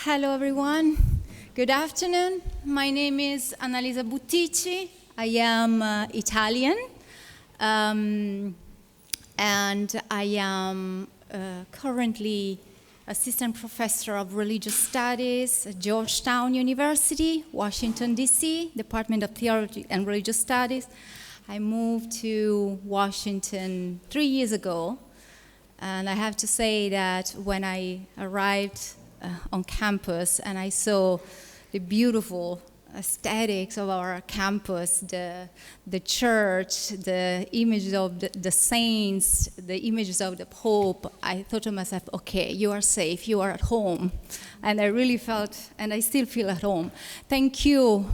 Hello, everyone. Good afternoon. My name is Annalisa Buttici. I am Italian, and I am currently assistant professor of religious studies at Georgetown University, Washington, D.C., Department of Theology and Religious Studies. I moved to Washington 3 years ago, and I have to say that when I arrived on campus and I saw the beautiful aesthetics of our campus, the church, the images of the saints, the images of the Pope, I thought to myself, okay, you are safe, you are at home. And I really felt, and I still feel at home. Thank you,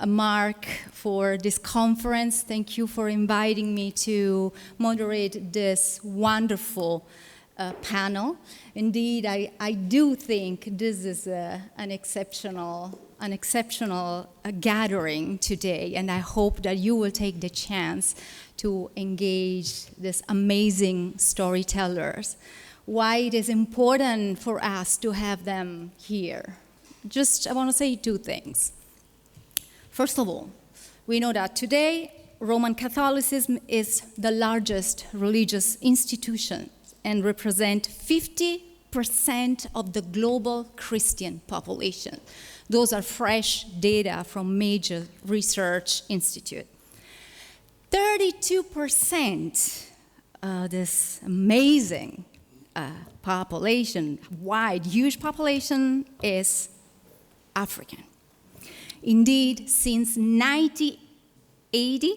Mark, for this conference. Thank you for inviting me to moderate this wonderful panel. Indeed, I do think this is an exceptional gathering today, and I hope that you will take the chance to engage these amazing storytellers. Why it is important for us to have them here. I want to say two things. First of all, we know that today Roman Catholicism is the largest religious institution and represent 50% of the global Christian population. Those are fresh data from major research institute. 32%, this amazing population, wide, huge population, is African. Indeed, since 1980,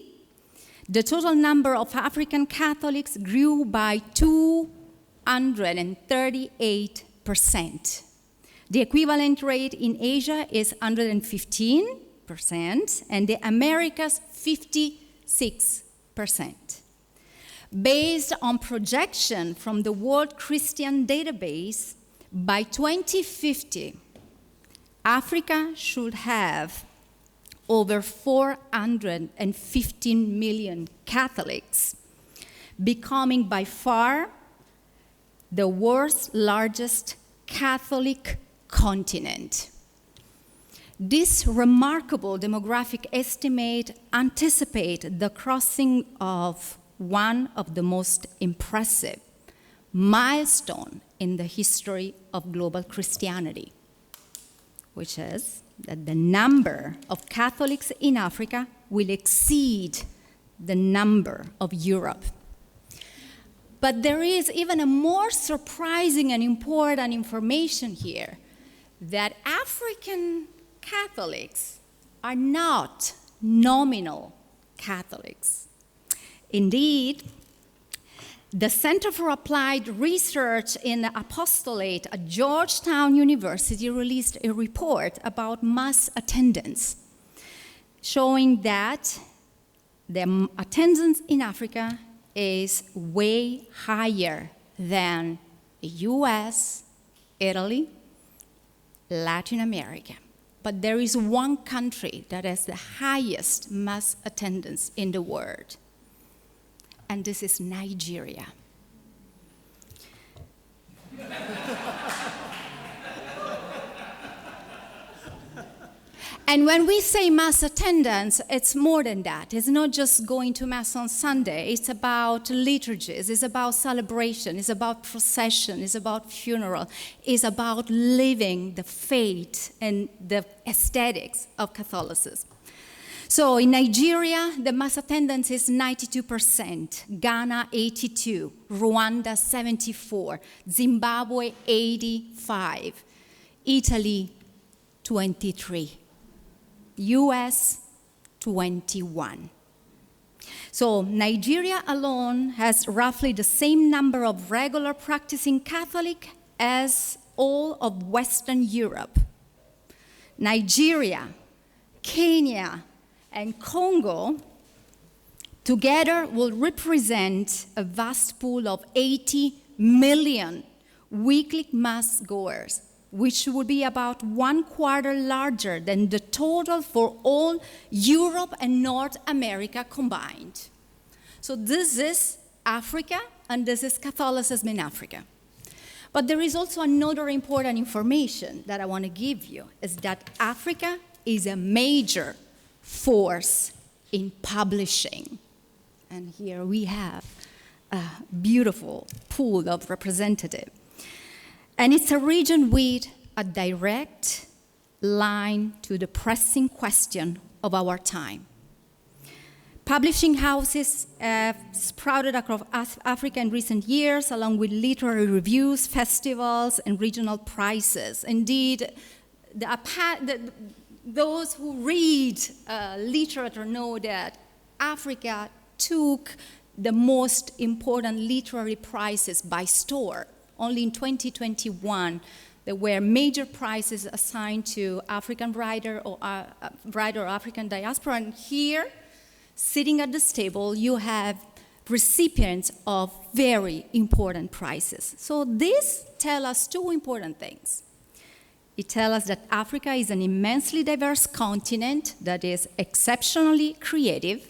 the total number of African Catholics grew by 238%. The equivalent rate in Asia is 115%, and the Americas 56%. Based on projection from the World Christian Database, by 2050, Africa should have over 415 million Catholics, becoming by far the world's largest Catholic continent. This remarkable demographic estimate anticipates the crossing of one of the most impressive milestones in the history of global Christianity, which is that the number of Catholics in Africa will exceed the number of Europe. But there is even a more surprising and important information here, that African Catholics are not nominal Catholics. Indeed, the Center for Applied Research in the Apostolate at Georgetown University released a report about mass attendance, showing that the attendance in Africa is way higher than the US, Italy, Latin America. But there is one country that has the highest mass attendance in the world, and this is Nigeria. And when we say mass attendance, it's more than that. It's not just going to Mass on Sunday. It's about liturgies. It's about celebration. It's about procession. It's about funeral. It's about living the faith and the aesthetics of Catholicism. So in Nigeria, the mass attendance is 92%, Ghana 82%, Rwanda 74%, Zimbabwe 85%, Italy 23%, US 21%. So Nigeria alone has roughly the same number of regular practicing Catholic as all of Western Europe. Nigeria, Kenya, and Congo together will represent a vast pool of 80 million weekly mass goers, which would be about 1/4 larger than the total for all Europe and North America combined. So this is Africa, and this is Catholicism in Africa. But there is also another important information that I want to give you, is that Africa is a major force in publishing. And here we have a beautiful pool of representatives. And it's a region with a direct line to the pressing question of our time. Publishing houses have sprouted across Africa in recent years, along with literary reviews, festivals, and regional prizes. Indeed, those who read literature know that Africa took the most important literary prizes by storm. Only in 2021, there were major prizes assigned to African writer or African diaspora. And here, sitting at this table, you have recipients of very important prizes. So this tells us two important things. It tells us that Africa is an immensely diverse continent that is exceptionally creative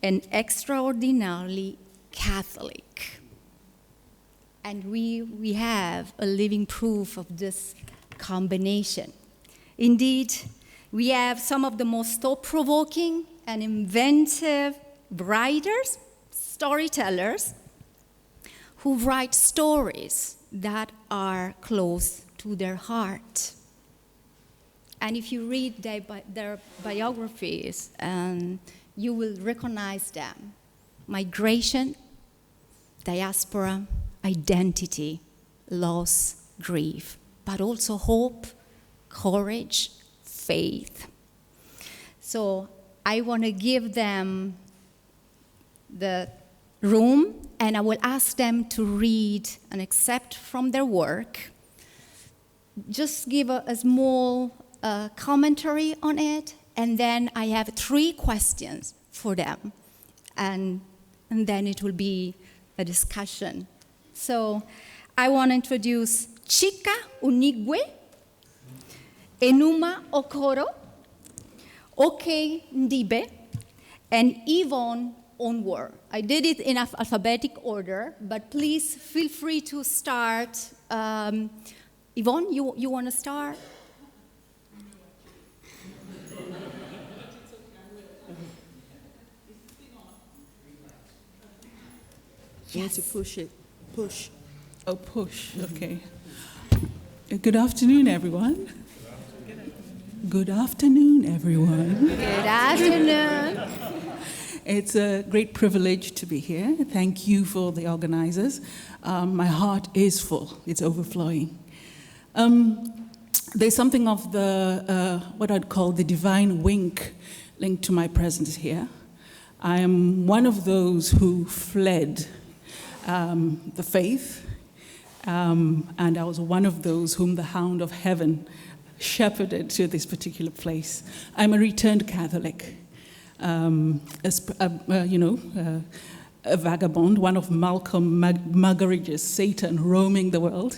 and extraordinarily Catholic. And we have a living proof of this combination. Indeed, we have some of the most thought-provoking and inventive writers, storytellers, who write stories that are close to their heart. And if you read their biographies, you will recognize them. Migration, diaspora, identity, loss, grief, but also hope, courage, faith. So I want to give them the room, and I will ask them to read an excerpt from their work. Just give a small commentary on it, and then I have 3 questions for them, and then it will be a discussion. So I want to introduce Chika Unigwe, Enuma Okoro, Oke Ndibe, and Yvonne Onwar. I did it in alphabetic order, but please feel free to start. Yvonne, you want to start? You need to push it. Push. Oh, push. Okay. Good afternoon, everyone. Good afternoon, everyone. Good afternoon. It's a great privilege to be here. Thank you for the organizers. My heart is full. It's overflowing. There's something of the, what I'd call the divine wink linked to my presence here. I am one of those who fled the faith, and I was one of those whom the hound of heaven shepherded to this particular place. I'm a returned Catholic, a vagabond, one of Malcolm Muggeridge's Satan roaming the world,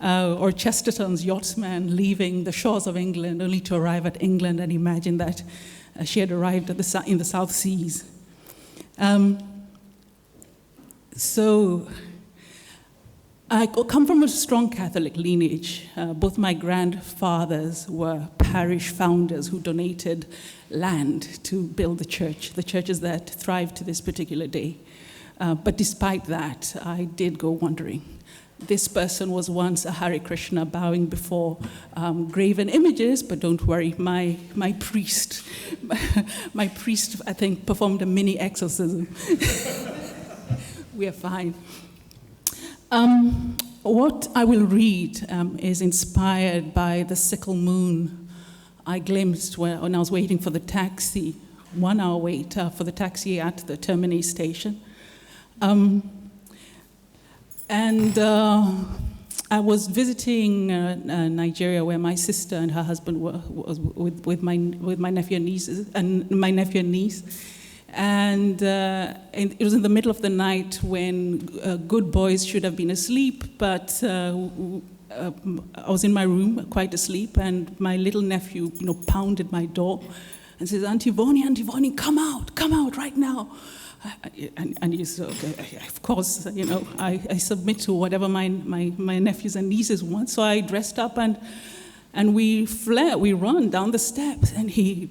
or Chesterton's yachtsman leaving the shores of England only to arrive at England and imagine that she had arrived at in the South Seas. So I come from a strong Catholic lineage. Both my grandfathers were parish founders who donated land to build the churches that thrive to this particular day. But despite that, I did go wandering. This person was once a Hare Krishna bowing before graven images, but don't worry, my priest, I think, performed a mini exorcism. We are fine. What I will read is inspired by the sickle moon I glimpsed when I was waiting for the taxi, 1 hour wait for the taxi at the Termini station. I was visiting Nigeria, where my sister and her husband was with my nephew and niece. And it was in the middle of the night when good boys should have been asleep, but I was in my room, quite asleep, and my little nephew, pounded my door and says, Auntie Vonnie, come out right now. And you say, okay, of course, I submit to whatever my nephews and nieces want. So I dressed up and we run down the steps, and he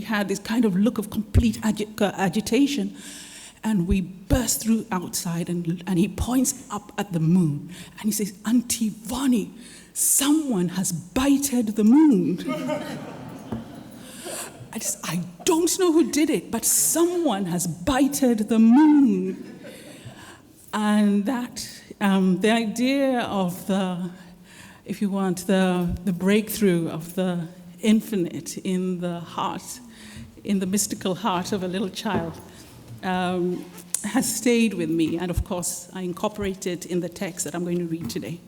had this kind of look of complete agitation. And we burst through outside, and he points up at the moon, and he says, Auntie Vonnie, someone has bited the moon. I don't know who did it, but someone has bited the moon. And that, the idea of the breakthrough of the infinite in the heart, in the mystical heart of a little child, has stayed with me. And of course, I incorporate it in the text that I'm going to read today.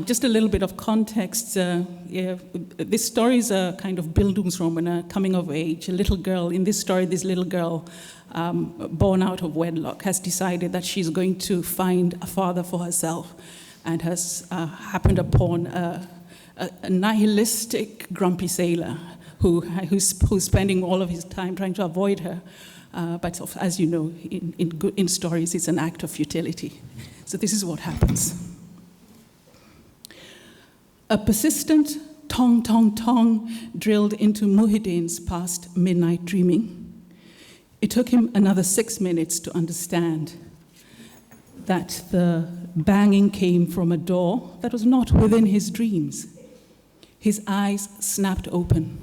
Just a little bit of context. This story is a kind of Bildungsroman, a coming of age. A little girl, in this story, this little girl, born out of wedlock, has decided that she's going to find a father for herself, and has happened upon a nihilistic, grumpy sailor who's spending all of his time trying to avoid her. But as you know, in stories, it's an act of futility. So this is what happens. A persistent tong, tong, tong drilled into Muhyiddin's past midnight dreaming. It took him another 6 minutes to understand that the banging came from a door that was not within his dreams. His eyes snapped open.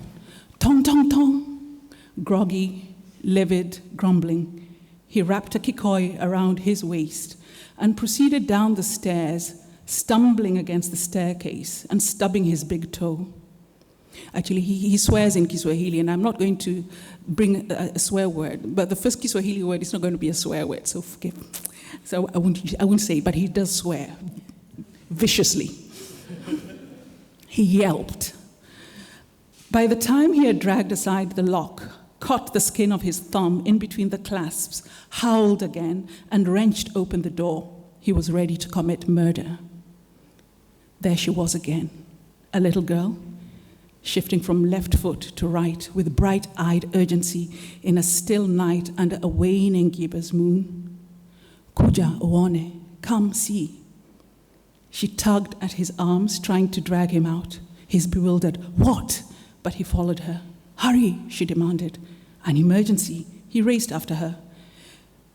Tong, tong, tong. Groggy, livid, grumbling. He wrapped a kikoi around his waist and proceeded down the stairs, stumbling against the staircase and stubbing his big toe. Actually, he swears in Kiswahili, and I'm not going to bring a swear word, but the first Kiswahili word is not going to be a swear word, so forgive. So I won't say it, but he does swear viciously. He yelped. By the time he had dragged aside the lock, caught the skin of his thumb in between the clasps, howled again, and wrenched open the door, he was ready to commit murder. There she was again, a little girl, shifting from left foot to right with bright-eyed urgency in a still night under a waning gibbous moon. Kuja uone, come see. She tugged at his arms, trying to drag him out. He's bewildered. What? But he followed her. Hurry, she demanded. An emergency. He raced after her.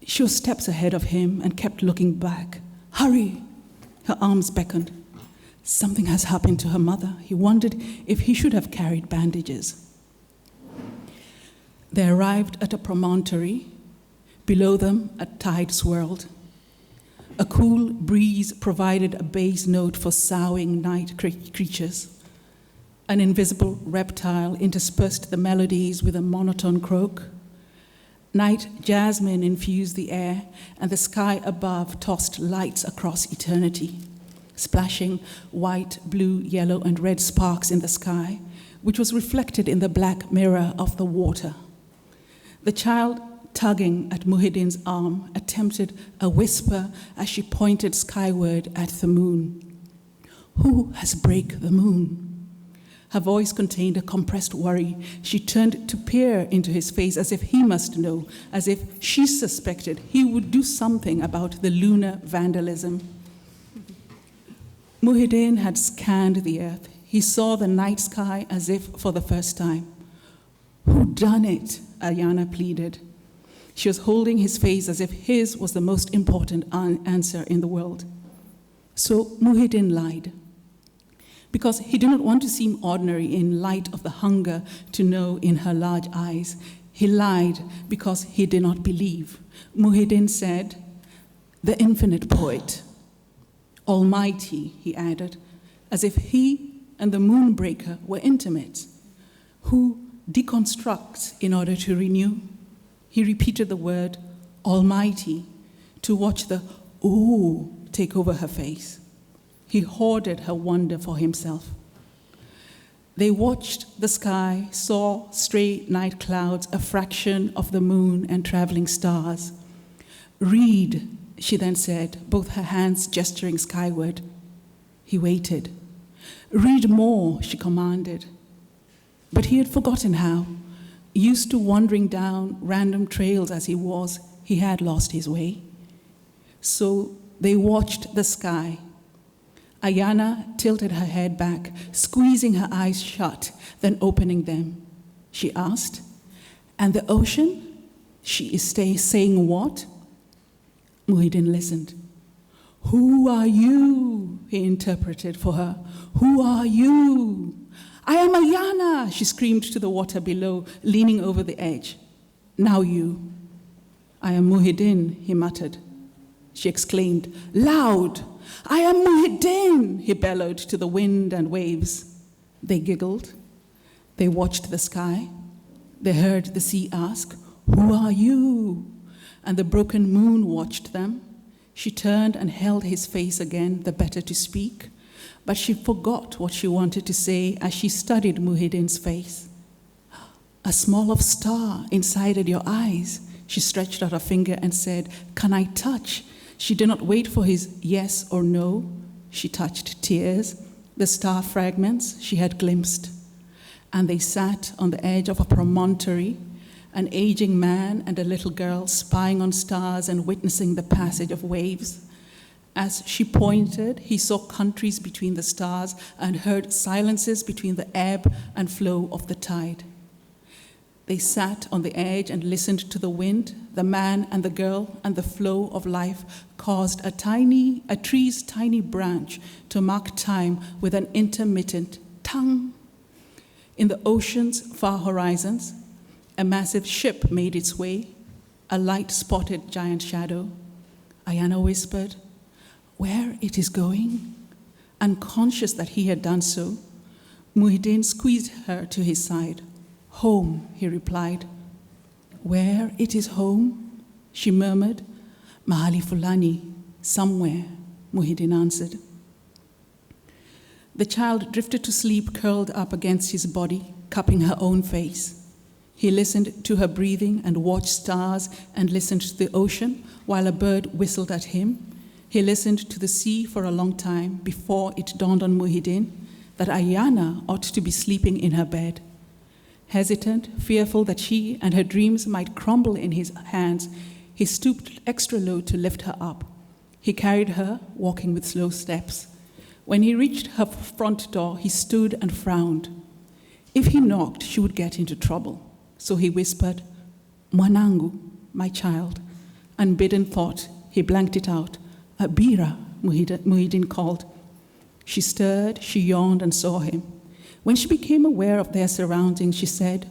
She was steps ahead of him and kept looking back. Hurry! Her arms beckoned. Something has happened to her mother. He wondered if he should have carried bandages. They arrived at a promontory. Below them, a tide swirled. A cool breeze provided a bass note for soughing night creatures. An invisible reptile interspersed the melodies with a monotone croak. Night jasmine infused the air, and the sky above tossed lights across eternity, splashing white, blue, yellow, and red sparks in the sky, which was reflected in the black mirror of the water. The child, tugging at Muhyiddin's arm, attempted a whisper as she pointed skyward at the moon. Who has break the moon? Her voice contained a compressed worry. She turned to peer into his face as if he must know, as if she suspected he would do something about the lunar vandalism. Muhyiddin had scanned the earth. He saw the night sky as if for the first time. Who done it? Ayana pleaded. She was holding his face as if his was the most important answer in the world. So Muhyiddin lied, because he did not want to seem ordinary in light of the hunger to know in her large eyes. He lied because he did not believe. Muhyiddin said, the infinite poet, Almighty, he added, as if he and the moonbreaker were intimate, who deconstructs in order to renew. He repeated the word Almighty to watch the ooh take over her face. He hoarded her wonder for himself. They watched the sky, saw stray night clouds, a fraction of the moon and traveling stars. Read, she then said, both her hands gesturing skyward. He waited. Read more, she commanded. But he had forgotten how. Used to wandering down random trails as he was, he had lost his way. So they watched the sky. Ayana tilted her head back, squeezing her eyes shut, then opening them. She asked, "And the ocean? She is saying what?" Muhyiddin listened. "Who are you?" he interpreted for her. "Who are you?" "I am Ayana," she screamed to the water below, leaning over the edge. "Now you." "I am Muhyiddin," he muttered. She exclaimed, loud, "I am Muhyiddin," he bellowed to the wind and waves. They giggled. They watched the sky. They heard the sea ask, "Who are you?" And the broken moon watched them. She turned and held his face again, the better to speak, but she forgot what she wanted to say as she studied Muhyiddin's face. "A small of star inside your eyes," she stretched out her finger and said, "Can I touch?" She did not wait for his yes or no. She touched tears, the star fragments she had glimpsed. And they sat on the edge of a promontory, an aging man and a little girl spying on stars and witnessing the passage of waves. As she pointed, he saw countries between the stars and heard silences between the ebb and flow of the tide. They sat on the edge and listened to the wind, the man and the girl, and the flow of life caused a tree's tiny branch to mark time with an intermittent tang. In the ocean's far horizons, a massive ship made its way, a light-spotted giant shadow. Ayana whispered, "Where it is going?" Unconscious that he had done so, Muhyiddin squeezed her to his side. "Home," he replied. "Where it is home?" she murmured. "Mahali Fulani, somewhere," Muhyiddin answered. The child drifted to sleep curled up against his body, cupping her own face. He listened to her breathing and watched stars and listened to the ocean while a bird whistled at him. He listened to the sea for a long time before it dawned on Muhyiddin that Ayana ought to be sleeping in her bed. Hesitant, fearful that she and her dreams might crumble in his hands, he stooped extra low to lift her up. He carried her, walking with slow steps. When he reached her front door, he stood and frowned. If he knocked, she would get into trouble. So he whispered, "Mwanangu, my child." Unbidden thought, he blanked it out. "Abira," Muhyiddin called. She stirred, she yawned and saw him. When she became aware of their surroundings, she said,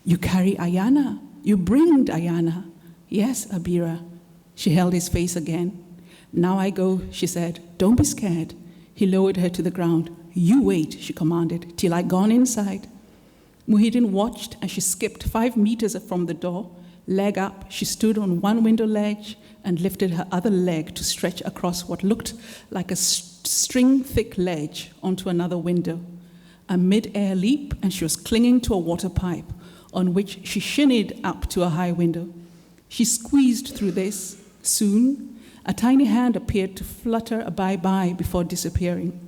"You carry Ayana. You bringed Ayana." "Yes, Abira." She held his face again. "Now I go," she said. "Don't be scared." He lowered her to the ground. "You wait," she commanded, "till I gone inside." Muhyiddin watched as she skipped 5 meters from the door. Leg up, she stood on one window ledge and lifted her other leg to stretch across what looked like a string-thick ledge onto another window. A mid-air leap, and she was clinging to a water pipe, on which she shinnied up to a high window. She squeezed through this. Soon, a tiny hand appeared to flutter a bye-bye before disappearing.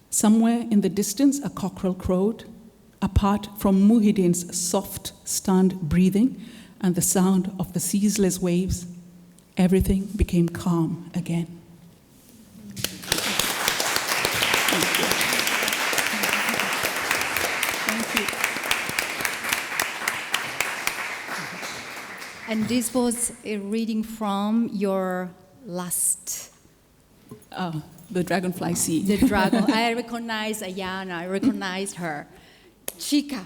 Somewhere in the distance, a cockerel crowed. Apart from Muhyiddin's soft, stunned breathing and the sound of the ceaseless waves, everything became calm again. And this was a reading from your last... The Dragonfly Sea. The dragon. I recognize Ayana. I recognized her. Chica.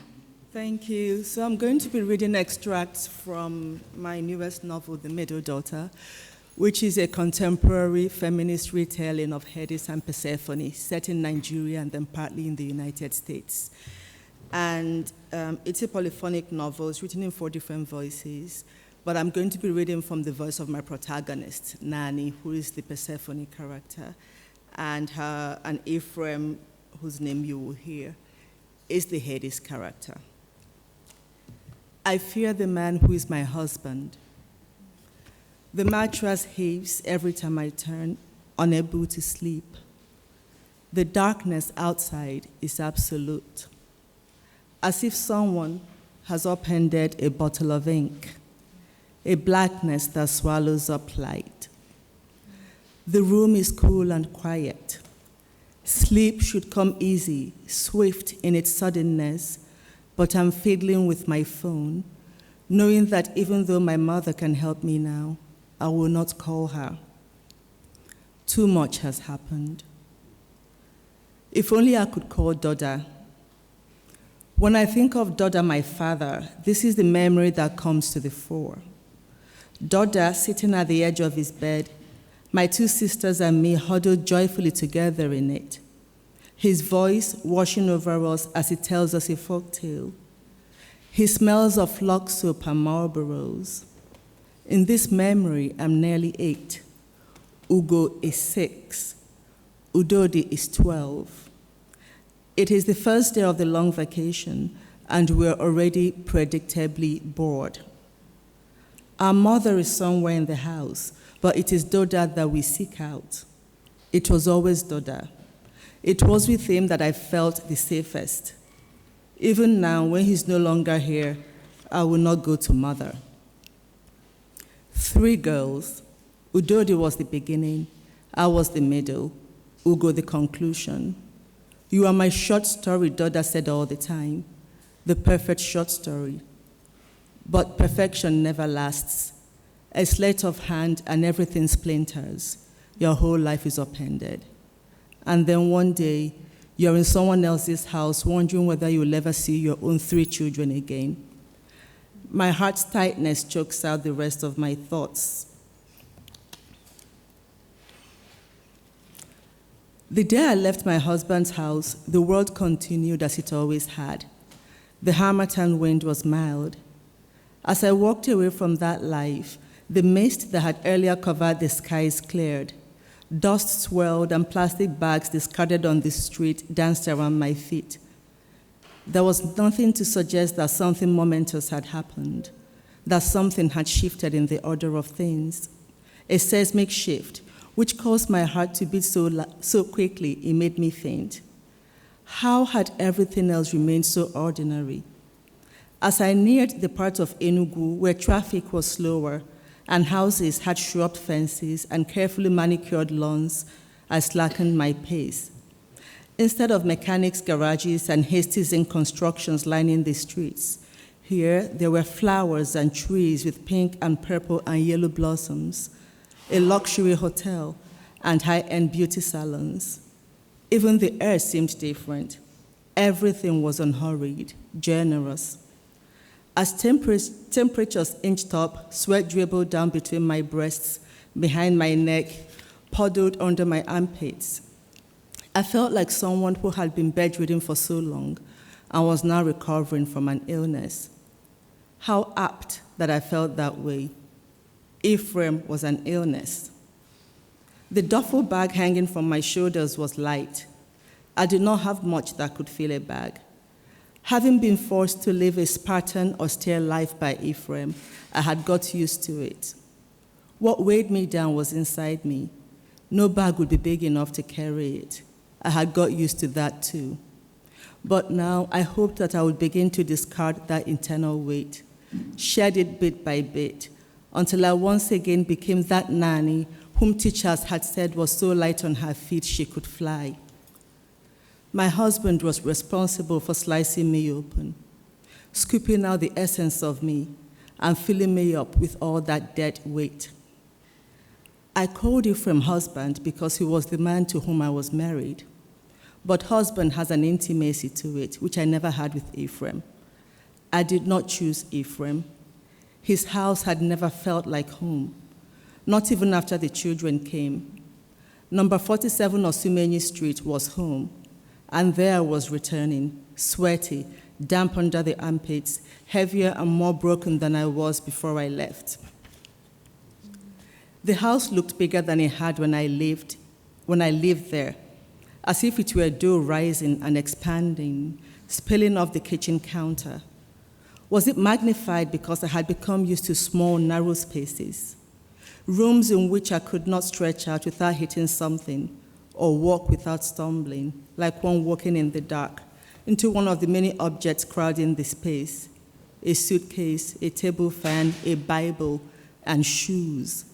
Thank you. So I'm going to be reading extracts from my newest novel, The Middle Daughter, which is a contemporary feminist retelling of Hades and Persephone, set in Nigeria and then partly in the United States. And it's a polyphonic novel. It's written in 4 different voices. But I'm going to be reading from the voice of my protagonist, Nani, who is the Persephone character, and Ephraim, whose name you will hear, is the Hades character. I fear the man who is my husband. The mattress heaves every time I turn, unable to sleep. The darkness outside is absolute. as if someone has upended a bottle of ink, a blackness that swallows up light. The room is cool and quiet. Sleep should come easy, swift in its suddenness, but I'm fiddling with my phone, knowing that even though my mother can help me now, I will not call her. Too much has happened. If only I could call Doda. When I think of Doda, my father, this is the memory that comes to the fore. Doda sitting at the edge of his bed, my two sisters and me huddled joyfully together in it. His voice washing over us as he tells us a folk tale. He smells of Lux soap and Marlboros. In this memory, I'm nearly 8. Ugo is 6. Udodi is 12. It is the first day of the long vacation, and we're already predictably bored. Our mother is somewhere in the house, but it is Doda that we seek out. It was always Doda. It was with him that I felt the safest. Even now, when he's no longer here, I will not go to mother. 3 girls. Udodi was the beginning, I was the middle, Ugo the conclusion. You are my short story, Doda said all the time, the perfect short story. But perfection never lasts. A sleight of hand and everything splinters. Your whole life is upended. And then one day, you're in someone else's house wondering whether you'll ever see your own 3 children again. My heart's tightness chokes out the rest of my thoughts. The day I left my husband's house, the world continued as it always had. The Harmattan wind was mild. As I walked away from that life, the mist that had earlier covered the skies cleared. Dust swirled and plastic bags discarded on the street danced around my feet. There was nothing to suggest that something momentous had happened, that something had shifted in the order of things. A seismic shift, which caused my heart to beat so quickly it made me faint. How had everything else remained so ordinary? As I neared the part of Enugu where traffic was slower and houses had shrub fences and carefully manicured lawns, I slackened my pace. Instead of mechanics' garages and hasty zinc constructions lining the streets, here there were flowers and trees with pink and purple and yellow blossoms, a luxury hotel, and high-end beauty salons. Even the air seemed different. Everything was unhurried, generous. As temperatures inched up, sweat dribbled down between my breasts, behind my neck, puddled under my armpits. I felt like someone who had been bedridden for so long and was now recovering from an illness. How apt that I felt that way. Ephraim was an illness. The duffel bag hanging from my shoulders was light. I did not have much that could fill a bag. Having been forced to live a Spartan, austere life by Ephraim, I had got used to it. What weighed me down was inside me. No bag would be big enough to carry it. I had got used to that too. But now I hoped that I would begin to discard that internal weight, shed it bit by bit, until I once again became that nanny whom teachers had said was so light on her feet she could fly. My husband was responsible for slicing me open, scooping out the essence of me, and filling me up with all that dead weight. I called Ephraim husband because he was the man to whom I was married. But husband has an intimacy to it, which I never had with Ephraim. I did not choose Ephraim. His house had never felt like home, not even after the children came. Number 47 Osumenyi Street was home, and there I was returning, sweaty, damp under the armpits, heavier and more broken than I was before I left. The house looked bigger than it had when I lived there, as if it were dough rising and expanding, spilling off the kitchen counter. Was it magnified because I had become used to small, narrow spaces, rooms in which I could not stretch out without hitting something or walk without stumbling, like one walking in the dark, into one of the many objects crowding the space: a suitcase, a table fan, a Bible, and shoes.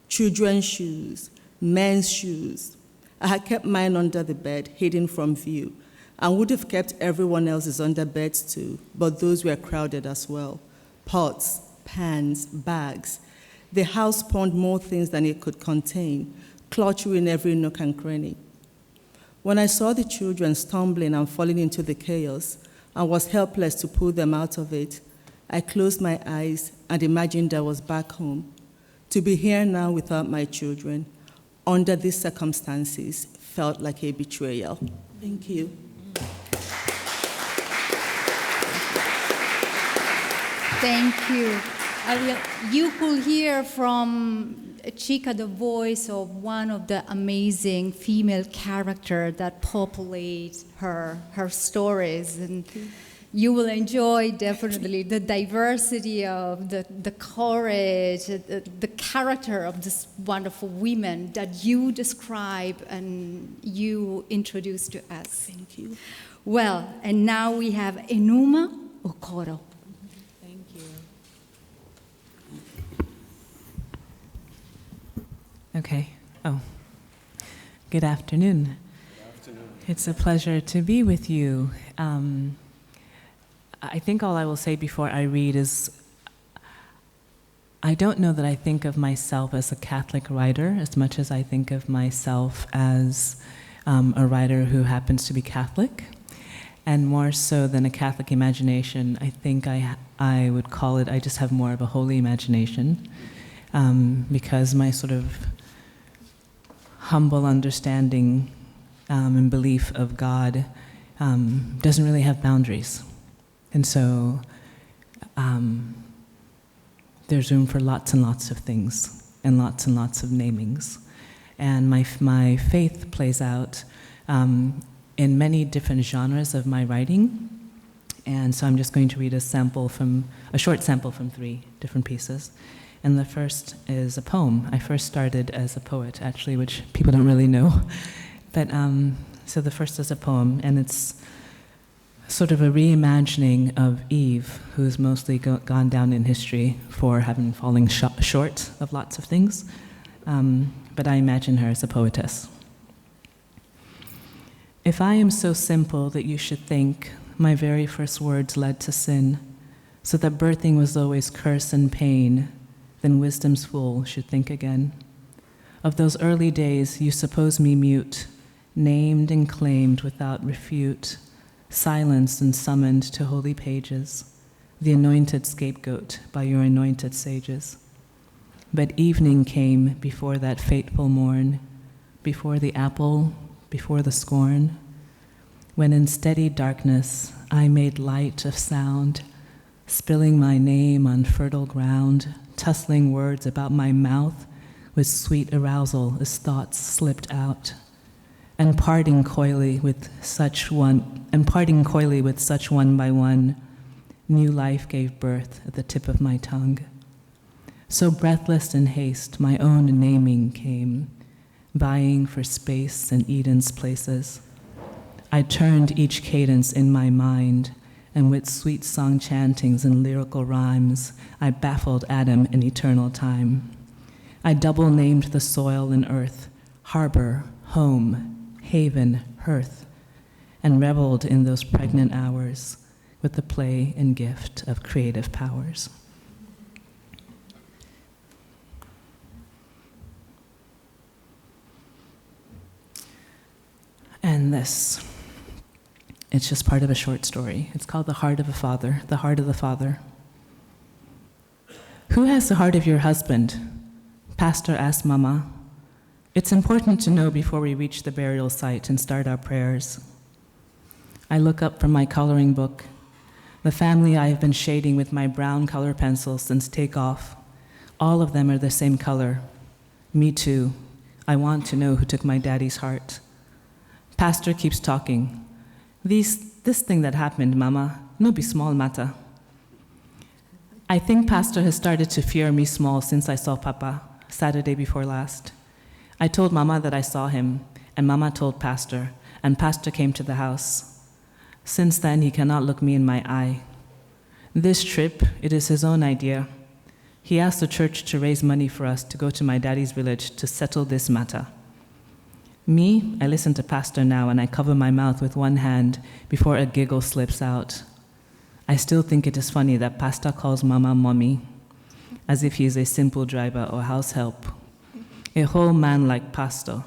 Children's shoes, men's shoes. I had kept mine under the bed, hidden from view, and would have kept everyone else's under beds too, but those were crowded as well. Pots, pans, bags. The house pawned more things than it could contain, cluttering every nook and cranny. When I saw the children stumbling and falling into the chaos and was helpless to pull them out of it, I closed my eyes and imagined I was back home. To be here now without my children, under these circumstances, felt like a betrayal. Thank you. Thank you. You could hear from Chica the voice of one of the amazing female characters that populate her stories, and you will enjoy definitely the diversity of the courage, the character of this wonderful women that you describe and you introduce to us. Thank you. Well, and now we have Enuma Okoro. Thank you. Okay. Oh, good afternoon. Good afternoon. It's a pleasure to be with you. I think all I will say before I read is I don't know that I think of myself as a Catholic writer as much as I think of myself as a writer who happens to be Catholic. And more so than a Catholic imagination, I think I would call it, I just have more of a holy imagination, because my sort of humble understanding and belief of God doesn't really have boundaries. And so there's room for lots and lots of things and lots of namings. And my faith plays out in many different genres of my writing. And so I'm just going to read a short sample from 3 different pieces. And the first is a poem. I first started as a poet, actually, which people don't really know. But so the first is a poem, and it's sort of a reimagining of Eve, who's mostly gone down in history for having fallen short of lots of things. But I imagine her as a poetess. If I am so simple that you should think my very first words led to sin, so that birthing was always curse and pain, then wisdom's fool should think again. Of those early days you suppose me mute, named and claimed without refute, silenced and summoned to holy pages, the anointed scapegoat by your anointed sages. But evening came before that fateful morn, before the apple, before the scorn, when in steady darkness I made light of sound, spilling my name on fertile ground, tussling words about my mouth with sweet arousal as thoughts slipped out, and parting coyly with such one by one, new life gave birth at the tip of my tongue. So breathless in haste, my own naming came, vying for space in Eden's places. I turned each cadence in my mind, and with sweet song chantings and lyrical rhymes, I baffled Adam in eternal time. I double named the soil and earth, harbor, home, haven, hearth, and reveled in those pregnant hours with the play and gift of creative powers. And this, it's just part of a short story. It's called The Heart of a Father, The Heart of the Father. Who has the heart of your husband? Pastor asked Mama. It's important to know before we reach the burial site and start our prayers. I look up from my coloring book, the family I have been shading with my brown color pencil since takeoff. All of them are the same color. Me too. I want to know who took my daddy's heart. Pastor keeps talking. This thing that happened, Mama, no be small matter. I think Pastor has started to fear me small since I saw Papa, Saturday before last. I told Mama that I saw him, and Mama told Pastor, and Pastor came to the house. Since then, he cannot look me in my eye. This trip, it is his own idea. He asked the church to raise money for us to go to my daddy's village to settle this matter. Me, I listen to Pastor now and I cover my mouth with one hand before a giggle slips out. I still think it is funny that Pastor calls Mama mommy, as if he is a simple driver or house help. A whole man like Pastor,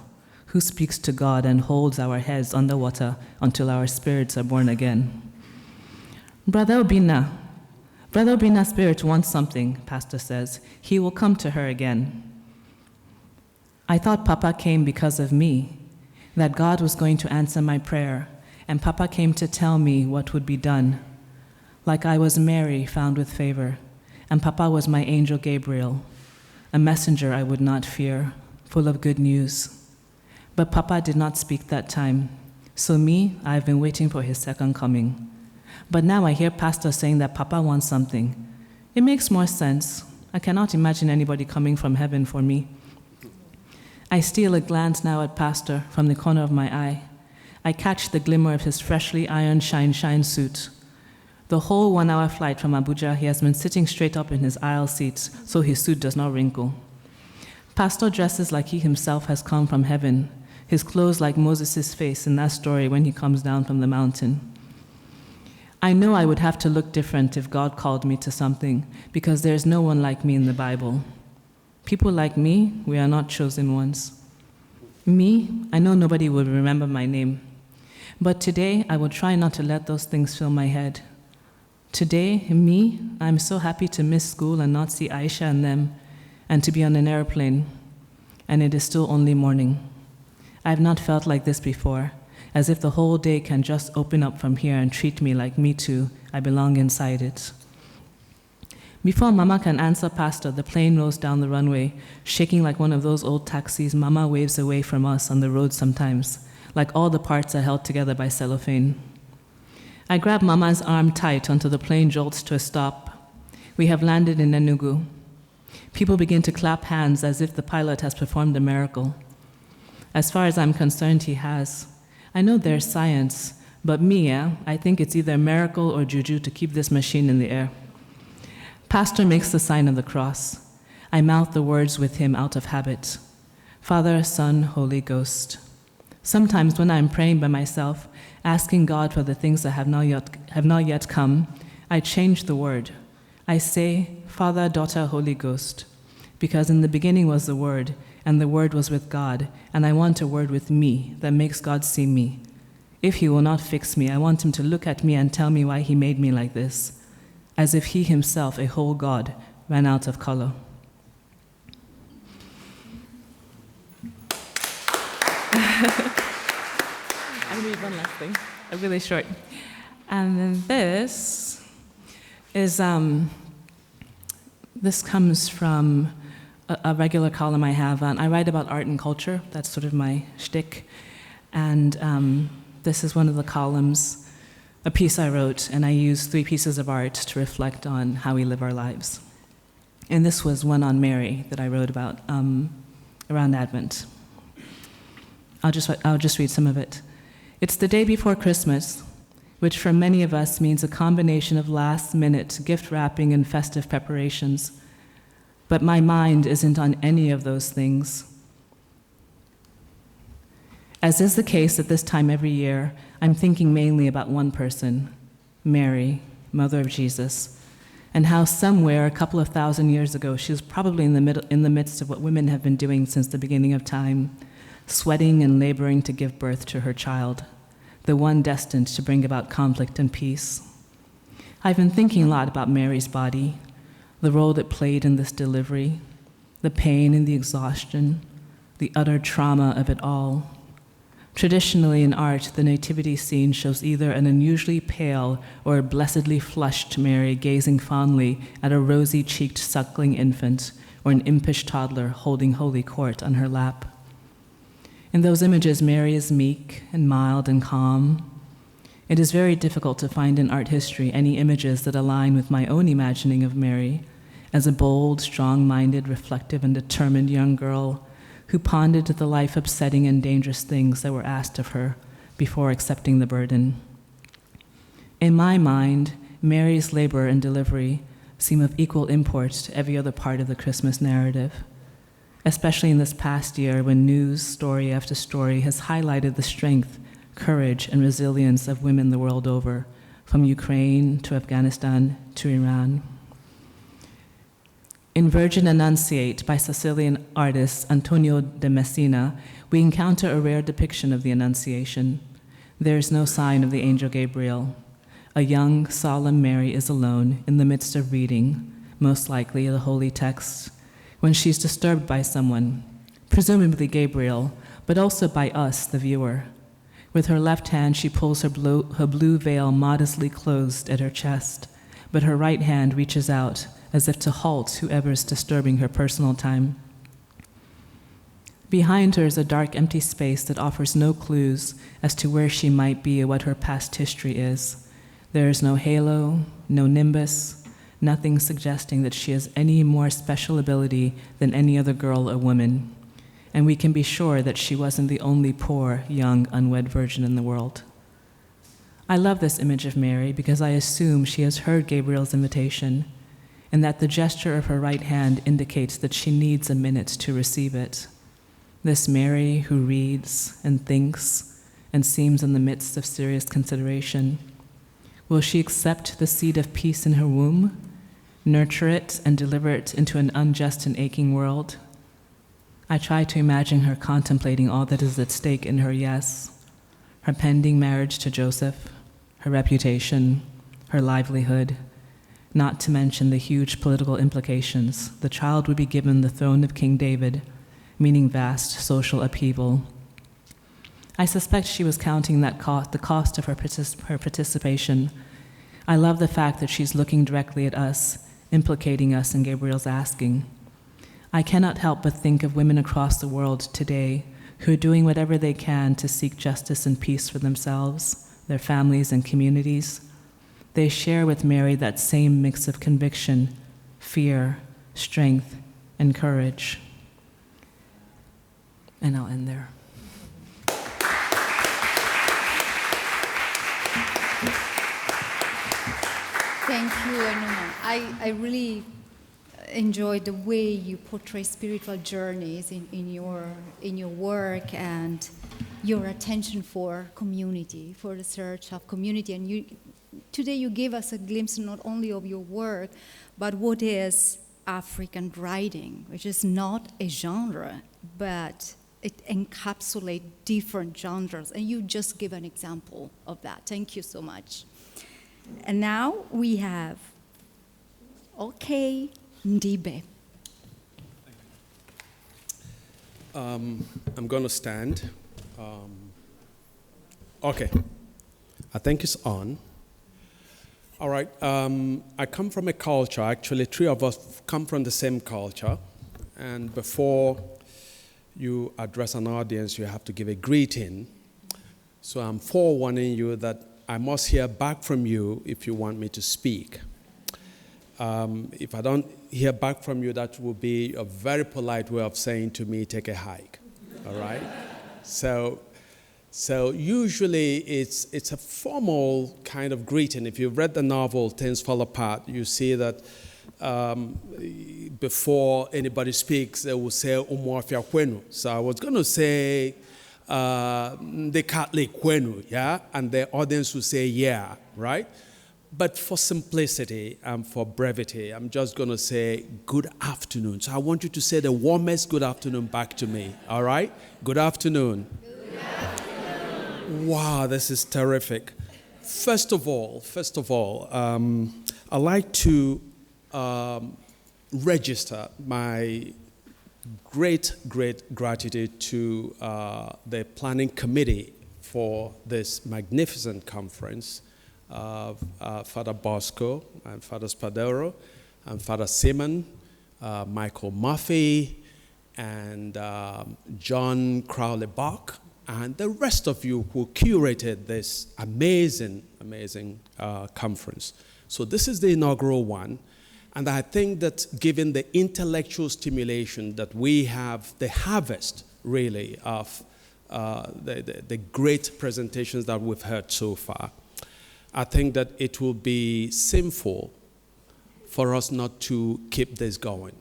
who speaks to God and holds our heads underwater until our spirits are born again. Brother Obina's spirit wants something, Pastor says. He will come to her again. I thought Papa came because of me, that God was going to answer my prayer, and Papa came to tell me what would be done. Like I was Mary found with favor, and Papa was my angel Gabriel, a messenger I would not fear, full of good news. But Papa did not speak that time, so me, I have been waiting for his second coming. But now I hear Pastor saying that Papa wants something. It makes more sense. I cannot imagine anybody coming from heaven for me. I steal a glance now at Pastor from the corner of my eye. I catch the glimmer of his freshly ironed shine suit. The whole 1-hour flight from Abuja, he has been sitting straight up in his aisle seats so his suit does not wrinkle. Pastor dresses like he himself has come from heaven, his clothes like Moses' face in that story when he comes down from the mountain. I know I would have to look different if God called me to something, because there is no one like me in the Bible. People like me, we are not chosen ones. Me, I know nobody will remember my name. But today, I will try not to let those things fill my head. Today, me, I'm so happy to miss school and not see Aisha and them, and to be on an airplane. And it is still only morning. I have not felt like this before, as if the whole day can just open up from here and treat me like me too, I belong inside it. Before Mama can answer Pastor, the plane rolls down the runway, shaking like one of those old taxis Mama waves away from us on the road sometimes, like all the parts are held together by cellophane. I grab Mama's arm tight until the plane jolts to a stop. We have landed in Enugu. People begin to clap hands as if the pilot has performed a miracle. As far as I'm concerned, he has. I know there's science, but I think it's either a miracle or juju to keep this machine in the air. Pastor makes the sign of the cross. I mouth the words with him out of habit. Father, Son, Holy Ghost. Sometimes when I'm praying by myself, asking God for the things that have not yet come, I change the word. I say, Father, Daughter, Holy Ghost, because in the beginning was the Word, and the Word was with God, and I want a word with me that makes God see me. If he will not fix me, I want him to look at me and tell me why he made me like this, as if he himself, a whole God, ran out of color. I'll read one last thing, really short. And then this is, this comes from a regular column I have. I write about art and culture. That's sort of my shtick. And this is one of the columns, a piece I wrote, and I used 3 pieces of art to reflect on how we live our lives. And this was one on Mary that I wrote about around Advent. I'll just read some of it. It's the day before Christmas, which for many of us means a combination of last-minute gift wrapping and festive preparations. But my mind isn't on any of those things. As is the case at this time every year, I'm thinking mainly about one person, Mary, Mother of Jesus, and how somewhere a couple of thousand years ago, she was probably in the midst of what women have been doing since the beginning of time, sweating and laboring to give birth to her child, the one destined to bring about conflict and peace. I've been thinking a lot about Mary's body, the role it played in this delivery, the pain and the exhaustion, the utter trauma of it all. Traditionally in art, the nativity scene shows either an unusually pale or a blessedly flushed Mary gazing fondly at a rosy-cheeked suckling infant or an impish toddler holding Holy Court on her lap. In those images, Mary is meek and mild and calm. It is very difficult to find in art history any images that align with my own imagining of Mary as a bold, strong-minded, reflective, and determined young girl who pondered the life-upsetting and dangerous things that were asked of her before accepting the burden. In my mind, Mary's labor and delivery seem of equal import to every other part of the Christmas narrative, especially in this past year when news, story after story, has highlighted the strength, courage, and resilience of women the world over, from Ukraine to Afghanistan to Iran. In Virgin Annunciate by Sicilian artist Antonio de Messina, we encounter a rare depiction of the Annunciation. There is no sign of the angel Gabriel. A young, solemn Mary is alone in the midst of reading, most likely the holy text, when she's disturbed by someone, presumably Gabriel, but also by us, the viewer. With her left hand, she pulls her blue veil modestly closed at her chest, but her right hand reaches out as if to halt whoever's disturbing her personal time. Behind her is a dark, empty space that offers no clues as to where she might be or what her past history is. There is no halo, no nimbus, nothing suggesting that she has any more special ability than any other girl or woman. And we can be sure that she wasn't the only poor, young, unwed virgin in the world. I love this image of Mary because I assume she has heard Gabriel's invitation, and that the gesture of her right hand indicates that she needs a minute to receive it. This Mary who reads and thinks and seems in the midst of serious consideration. Will she accept the seed of peace in her womb, nurture it, and deliver it into an unjust and aching world? I try to imagine her contemplating all that is at stake in her yes, her pending marriage to Joseph, her reputation, her livelihood, not to mention the huge political implications. The child would be given the throne of King David, meaning vast social upheaval. I suspect she was counting the cost of her participation. I love the fact that she's looking directly at us, implicating us in Gabriel's asking. I cannot help but think of women across the world today who are doing whatever they can to seek justice and peace for themselves, their families, and communities. They share with Mary that same mix of conviction, fear, strength, and courage. And I'll end there. Thank you, Enuma. I really enjoyed the way you portray spiritual journeys in your work and your attention for community, for the search of community. And today you gave us a glimpse not only of your work, but what is African writing, which is not a genre, but it encapsulates different genres. And you just give an example of that. Thank you so much. And now we have Ndibe. I'm going to stand. Okay. I think it's on. All right. I come from a culture. Actually, three of us come from the same culture. And before you address an audience, you have to give a greeting. So I'm forewarning you that I must hear back from you if you want me to speak. If I don't hear back from you, that will be a very polite way of saying to me, take a hike, all right? So usually it's a formal kind of greeting. If you've read the novel, Things Fall Apart, you see that before anybody speaks, they will say, Umuafia Kwenu. So I was going to say, the Catholic Kwenu, yeah? And the audience will say, yeah, right? But for simplicity and for brevity, I'm just going to say good afternoon. So I want you to say the warmest good afternoon back to me, all right? Good afternoon. Good afternoon. Wow, this is terrific. First of all, I'd like to register my great gratitude to the planning committee for this magnificent conference. Father Bosco and Father Spadero and Father Simon, Michael Murphy, and John Crowley-Bach, and the rest of you who curated this amazing conference. So this is the inaugural one, and I think that given the intellectual stimulation that we have, the harvest really of the great presentations that we've heard so far, I think that it will be sinful for us not to keep this going.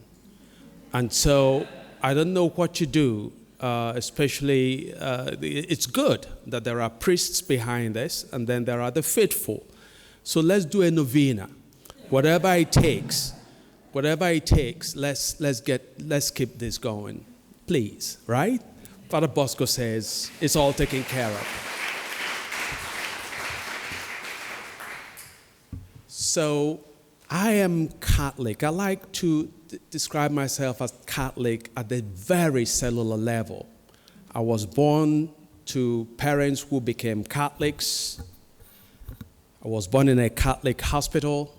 And so I don't know what you do, especially it's good that there are priests behind this, and then there are the faithful. So let's do a novena. Whatever it takes, let's keep this going, please, right? Father Bosco says it's all taken care of. So I am Catholic. I like to describe myself as Catholic at the very cellular level. I was born to parents who became Catholics. I was born in a Catholic hospital.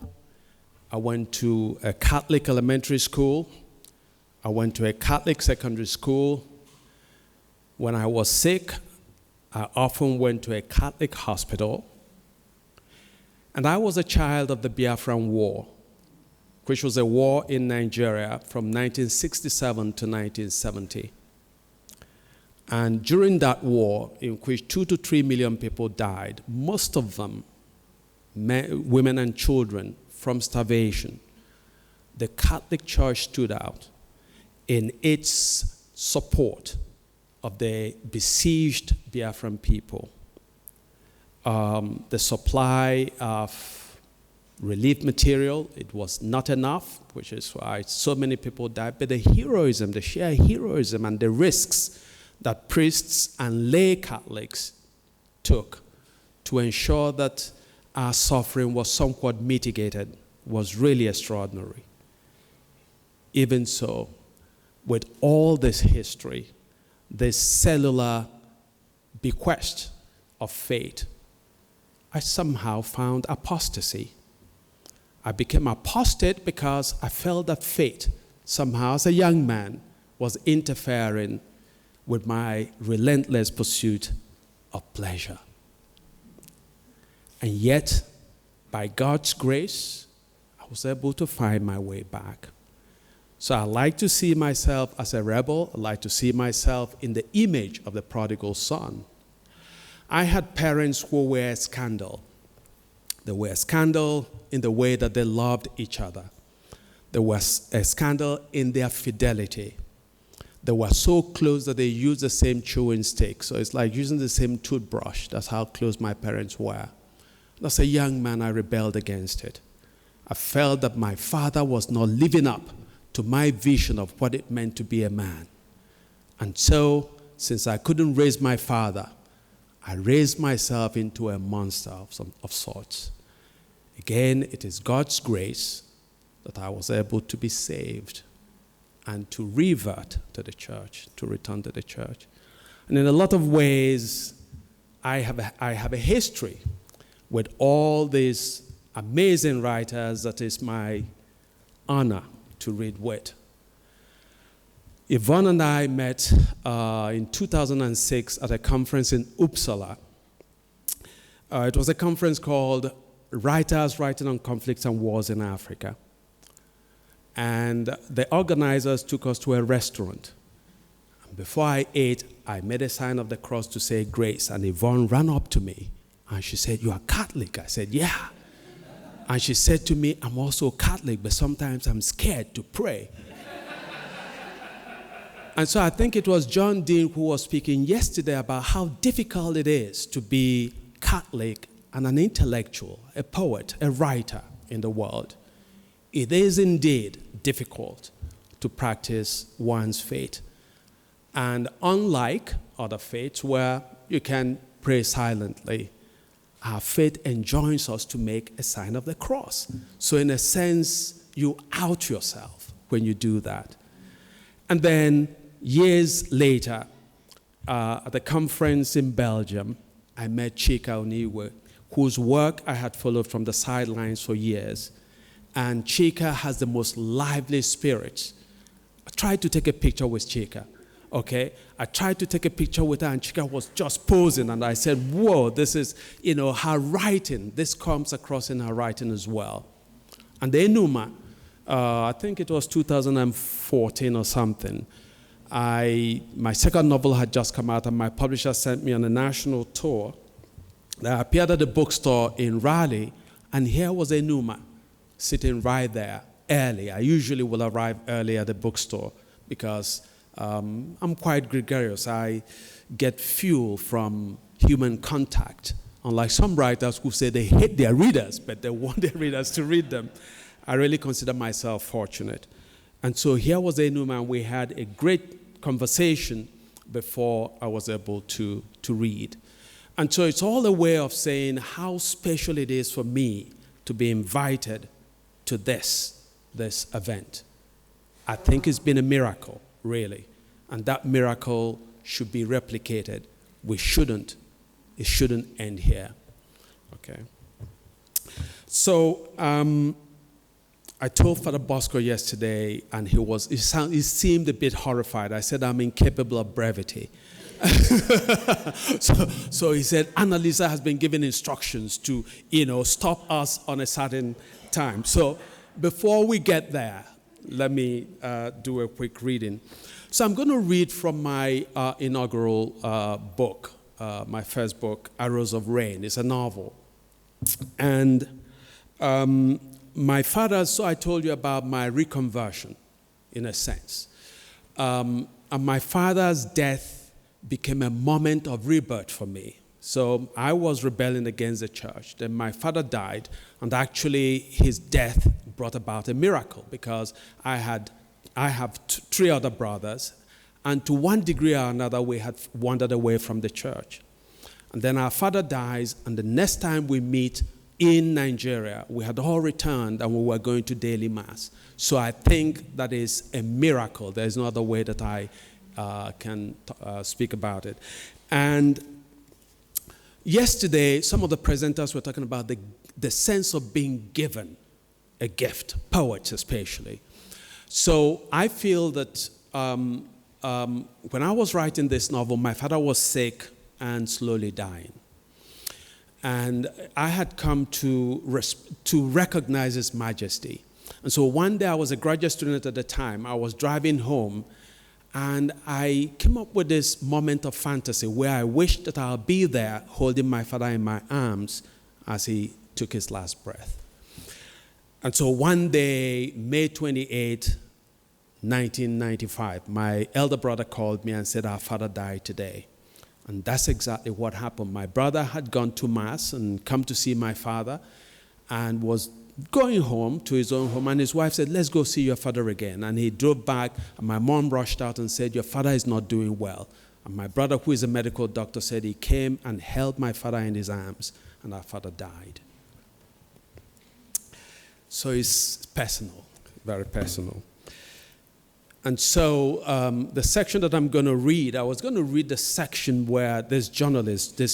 I went to a Catholic elementary school. I went to a Catholic secondary school. When I was sick, I often went to a Catholic hospital. And I was a child of the Biafran War, which was a war in Nigeria from 1967 to 1970. And during that war, in which 2 to 3 million people died, most of them women and children, from starvation, the Catholic Church stood out in its support of the besieged Biafran people. The supply of relief material, it was not enough, which is why so many people died, but the heroism, the sheer heroism and the risks that priests and lay Catholics took to ensure that our suffering was somewhat mitigated was really extraordinary. Even so, with all this history, this cellular bequest of faith, I somehow found apostasy. I became apostate because I felt that faith, somehow as a young man, was interfering with my relentless pursuit of pleasure. And yet, by God's grace, I was able to find my way back. So I like to see myself as a rebel. I like to see myself in the image of the prodigal son. I had parents who were a scandal. They were a scandal in the way that they loved each other. They were a scandal in their fidelity. They were so close that they used the same chewing stick. So it's like using the same toothbrush. That's how close my parents were. As a young man, I rebelled against it. I felt that my father was not living up to my vision of what it meant to be a man. And so, since I couldn't raise my father, I raised myself into a monster of sorts. Again, it is God's grace that I was able to be saved and to revert to the church, to return to the church. And in a lot of ways, I have a history with all these amazing writers that is my honor to read with. Yvonne and I met in 2006 at a conference in Uppsala. It was a conference called Writers Writing on Conflicts and Wars in Africa. And the organizers took us to a restaurant. And before I ate, I made a sign of the cross to say grace. And Yvonne ran up to me and she said, "You are Catholic?" I said, "Yeah." And she said to me, "I'm also Catholic, but sometimes I'm scared to pray." And so I think it was John Dean who was speaking yesterday about how difficult it is to be Catholic and an intellectual, a poet, a writer in the world. It is indeed difficult to practice one's faith. And unlike other faiths where you can pray silently, our faith enjoins us to make a sign of the cross. So in a sense, you out yourself when you do that. And then years later, at the conference in Belgium, I met Chika Oniwe, whose work I had followed from the sidelines for years. And Chika has the most lively spirit. I tried to take a picture with Chika, okay? I tried to take a picture with her, and Chika was just posing, and I said, whoa, this is, her writing. This comes across in her writing as well. And the Enuma, I think it was 2014 or something, my second novel had just come out, and my publisher sent me on a national tour I appeared at the bookstore in Raleigh, and here was Enuma sitting right there early. I usually will arrive early at the bookstore because I'm quite gregarious. I get fuel from human contact. Unlike some writers who say they hate their readers, but they want their readers to read them, I really consider myself fortunate. And so here was Enuma, and we had a great conversation before I was able to read. And so it's all a way of saying how special it is for me to be invited to this event. I think it's been a miracle, really. And that miracle should be replicated. It shouldn't end here. Okay. So I told Father Bosco yesterday, and he seemed a bit horrified. I said, I'm incapable of brevity. so he said, Annalisa has been given instructions to, stop us on a certain time. So before we get there, let me do a quick reading. So I'm going to read from my inaugural book, my first book, Arrows of Rain. It's a novel. And my father, so I told you about my reconversion, in a sense. And my father's death became a moment of rebirth for me. So I was rebelling against the church. Then my father died, and actually his death brought about a miracle because I have three other brothers, and to one degree or another we had wandered away from the church. And then our father dies, and the next time we meet in Nigeria, we had all returned and we were going to daily mass. So I think that is a miracle. There's no other way that I can speak about it. And yesterday, some of the presenters were talking about the sense of being given a gift, poets especially. So I feel that when I was writing this novel, my father was sick and slowly dying. And I had come to recognize His majesty. And so one day, I was a graduate student at the time. I was driving home, and I came up with this moment of fantasy where I wished that I'll be there holding my father in my arms as he took his last breath. And so one day, May 28, 1995, my elder brother called me and said, our father died today. And that's exactly what happened. My brother had gone to mass and come to see my father and was going home to his own home, and his wife said, let's go see your father again. And he drove back, and my mom rushed out and said, your father is not doing well. And my brother, who is a medical doctor, said he came and held my father in his arms, and our father died. So it's personal, very personal. And so the section that I'm going to read, I was going to read the section where this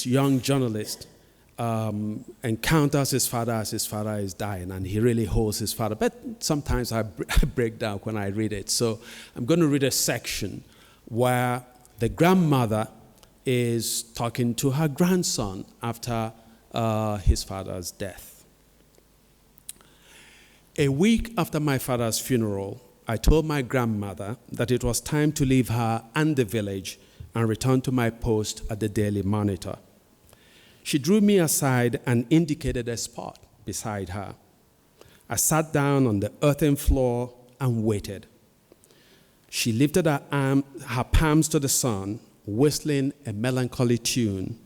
young journalist, encounters his father as his father is dying, and he really holds his father. But sometimes I break down when I read it. So I'm going to read a section where the grandmother is talking to her grandson after his father's death. A week after my father's funeral, I told my grandmother that it was time to leave her and the village and return to my post at the Daily Monitor. She drew me aside and indicated a spot beside her. I sat down on the earthen floor and waited. She lifted her palms to the sun, whistling a melancholy tune.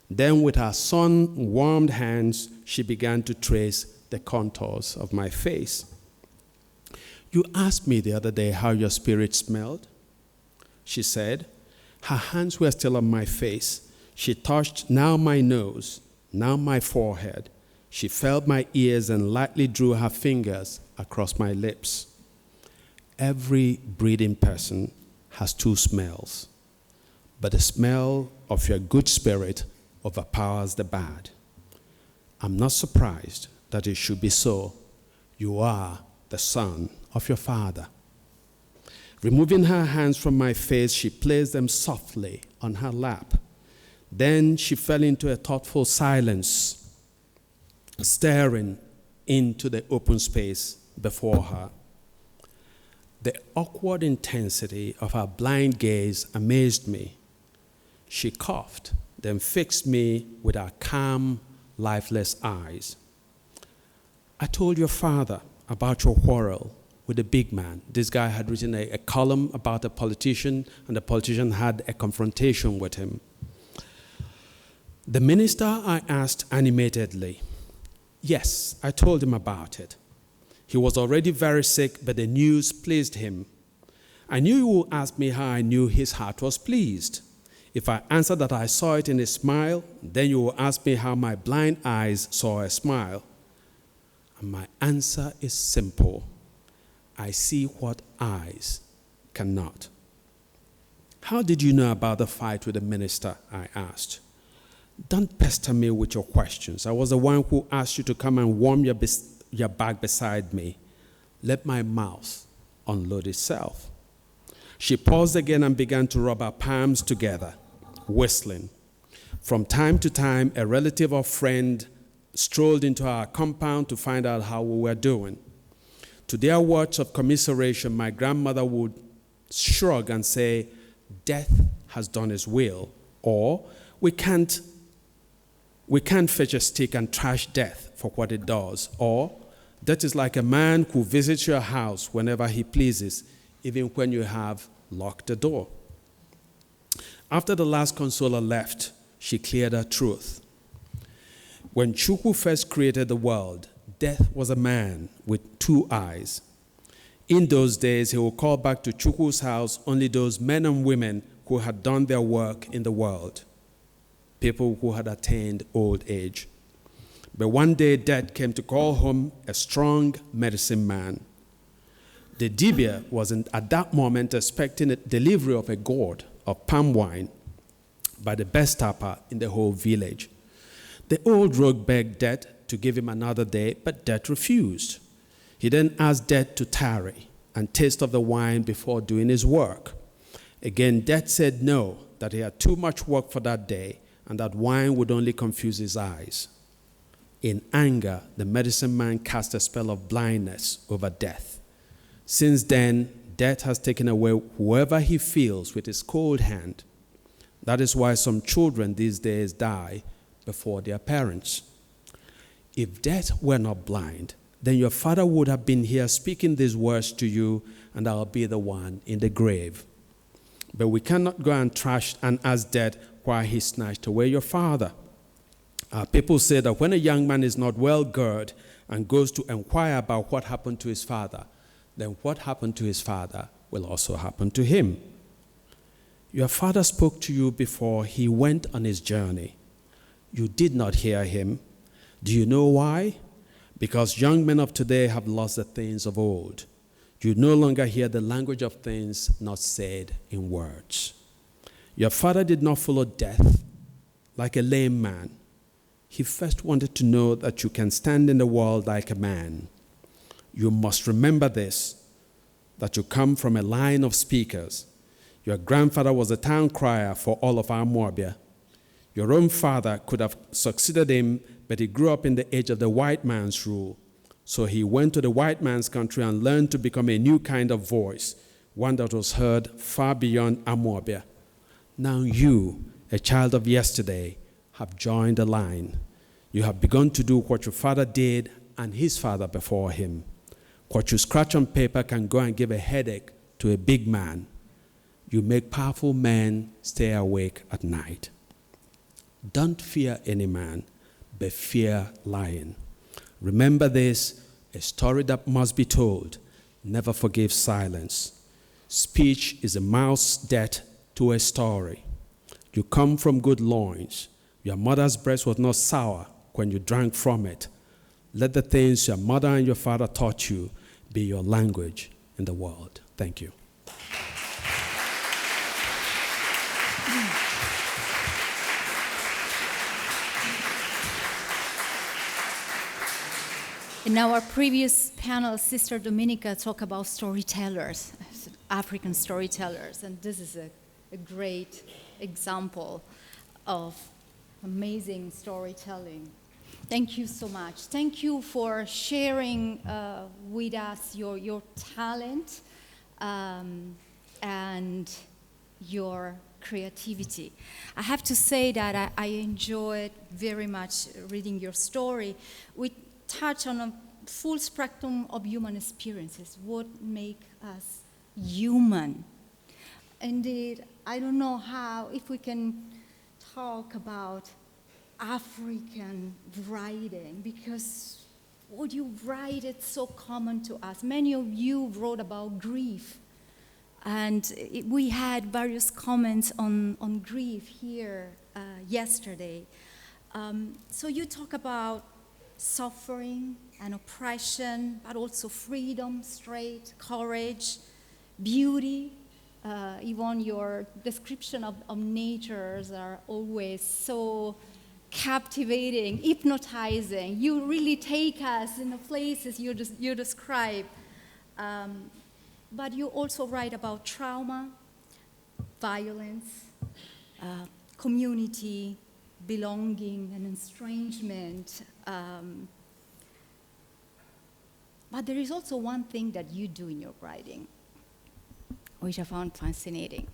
Then with her sun-warmed hands, she began to trace the contours of my face. You asked me the other day how your spirit smelled, she said. Her hands were still on my face. She touched now my nose, now my forehead. She felt my ears and lightly drew her fingers across my lips. Every breathing person has two smells, but the smell of your good spirit overpowers the bad. I'm not surprised that it should be so. You are the son of your father. Removing her hands from my face, she placed them softly on her lap. Then she fell into a thoughtful silence, staring into the open space before her. The awkward intensity of her blind gaze amazed me. She coughed then fixed me with her calm, lifeless eyes. I told your father about your quarrel with a big man. This guy had written a column about a politician, and the politician had a confrontation with him. The minister, I asked animatedly. Yes, I told him about it. He was already very sick, but the news pleased him. I knew you would ask me how I knew his heart was pleased. If I answered that I saw it in his smile, then you will ask me how my blind eyes saw a smile. And my answer is simple. I see what eyes cannot. How did you know about the fight with the minister? I asked. Don't pester me with your questions. I was the one who asked you to come and warm your back beside me. Let my mouth unload itself. She paused again and began to rub her palms together, whistling. From time to time, a relative or friend strolled into our compound to find out how we were doing. To their words of commiseration, my grandmother would shrug and say, death has done its will, or we can't fetch a stick and trash death for what it does, or that is like a man who visits your house whenever he pleases, even when you have locked the door. After the last consoler left, she cleared her truth. When Chukwu first created the world, death was a man with 2 eyes. In those days, he would call back to Chukwu's house only those men and women who had done their work in the world, people who had attained old age. But one day, death came to call home a strong medicine man. The dibia was at that moment expecting a delivery of a gourd of palm wine by the best tapper in the whole village. The old rogue begged Death to give him another day, but Death refused. He then asked Death to tarry and taste of the wine before doing his work. Again, Death said no, that he had too much work for that day, and that wine would only confuse his eyes. In anger, the medicine man cast a spell of blindness over Death. Since then, Death has taken away whoever he feels with his cold hand. That is why some children these days die before their parents. If Death were not blind, then your father would have been here speaking these words to you, and I'll be the one in the grave. But we cannot go and trash and ask Death why he snatched away your father. People say that when a young man is not well girded and goes to inquire about what happened to his father, then what happened to his father will also happen to him. Your father spoke to you before he went on his journey. You did not hear him. Do you know why? Because young men of today have lost the things of old. You no longer hear the language of things not said in words. Your father did not follow death like a lame man. He first wanted to know that you can stand in the world like a man. You must remember this, that you come from a line of speakers. Your grandfather was a town crier for all of Amorbia. Your own father could have succeeded him, but he grew up in the age of the white man's rule. So he went to the white man's country and learned to become a new kind of voice, one that was heard far beyond Amorbia. Now you, a child of yesterday, have joined the line. You have begun to do what your father did and his father before him. What you scratch on paper can go and give a headache to a big man. You make powerful men stay awake at night. Don't fear any man, but fear lying. Remember this, a story that must be told. Never forgive silence. Speech is a mouth's death to a story. You come from good loins. Your mother's breast was not sour when you drank from it. Let the things your mother and your father taught you be your language in the world. Thank you. In our previous panel, Sister Dominica talked about storytellers, African storytellers, and this is a great example of amazing storytelling. Thank you so much. Thank you for sharing with us your talent and your creativity. I have to say that I enjoyed very much reading your story. We touch on a full spectrum of human experiences, what make us human. Indeed, I don't know if we can talk about African writing, because what you write is so common to us. Many of you wrote about grief, and we had various comments on grief here yesterday. So you talk about suffering and oppression, but also freedom, strength, courage, beauty. Even your description of natures are always so captivating, hypnotizing. You really take us in the places you describe. But you also write about trauma, violence, community, belonging, and estrangement. But there is also one thing that you do in your writing, which I found fascinating.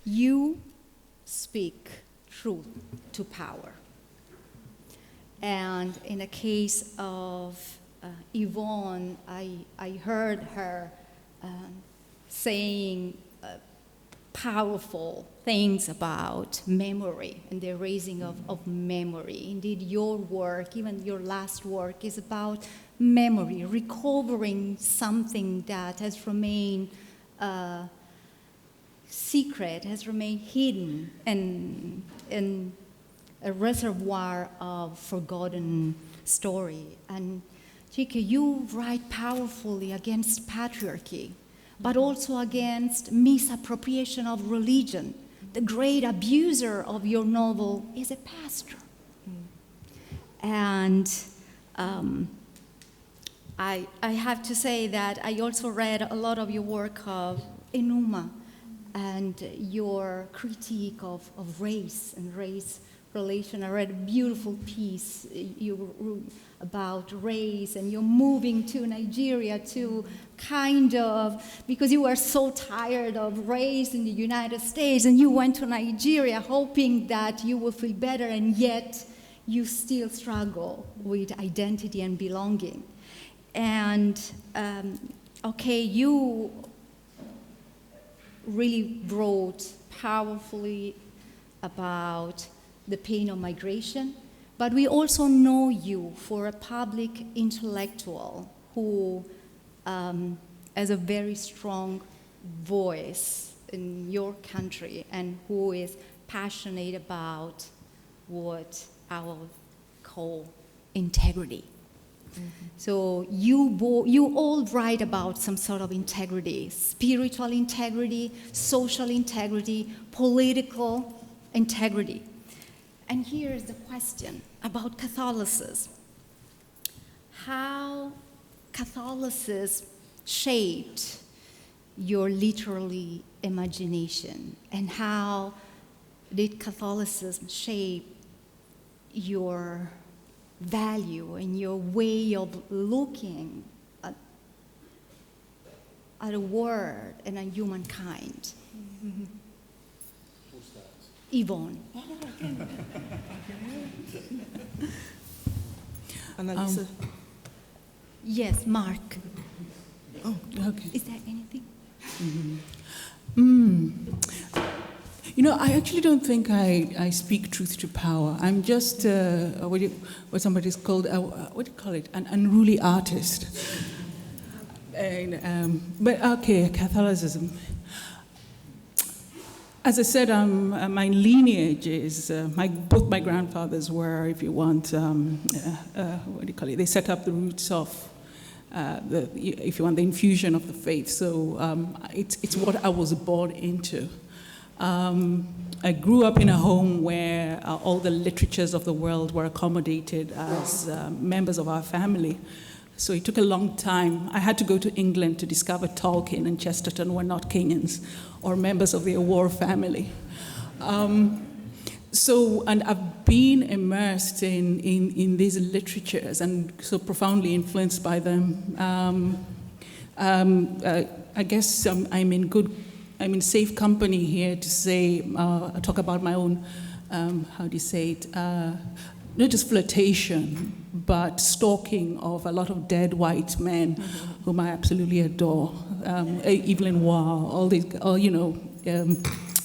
You speak truth to power. And in the case of Yvonne, I heard her saying powerful things about memory and the raising of memory. Indeed, your work, even your last work, is about memory, recovering something that has remained secret, has remained hidden in a reservoir of forgotten story. And Chike, you write powerfully against patriarchy, but also against misappropriation of religion. The great abuser of your novel is a pastor. And I have to say that I also read a lot of your work of Enuma and your critique of race and race relation. I read a beautiful piece about race, and you're moving to Nigeria to kind of, because you were so tired of race in the United States, and you went to Nigeria hoping that you would feel better, and yet you still struggle with identity and belonging. And you really wrote powerfully about the pain of migration, but we also know you for a public intellectual who has a very strong voice in your country and who is passionate about what I will call integrity. So you all write about some sort of integrity, spiritual integrity, social integrity, political integrity. And here is the question about Catholicism. How Catholicism shaped your literary imagination, and how did Catholicism shape your value and your way of looking at a world and at humankind? Who's that? Yvonne. Annalisa. Yes, Mark. Oh, okay. Is there anything? You know, I actually don't think I speak truth to power. I'm just what somebody's called, what do you call it, an unruly artist. But okay, Catholicism. As I said, my lineage is, both my grandfathers were, if you want, what do you call it? They set up the roots of, if you want, the infusion of the faith. So it's what I was born into. I grew up in a home where all the literatures of the world were accommodated as members of our family. So it took a long time. I had to go to England to discover Tolkien and Chesterton were not Kenyans or members of the war family. And I've been immersed in these literatures and so profoundly influenced by them. I guess I'm in good I'm in safe company here to say, talk about my own, how do you say it, not just flirtation, but stalking of a lot of dead white men whom I absolutely adore. Evelyn Waugh, all these,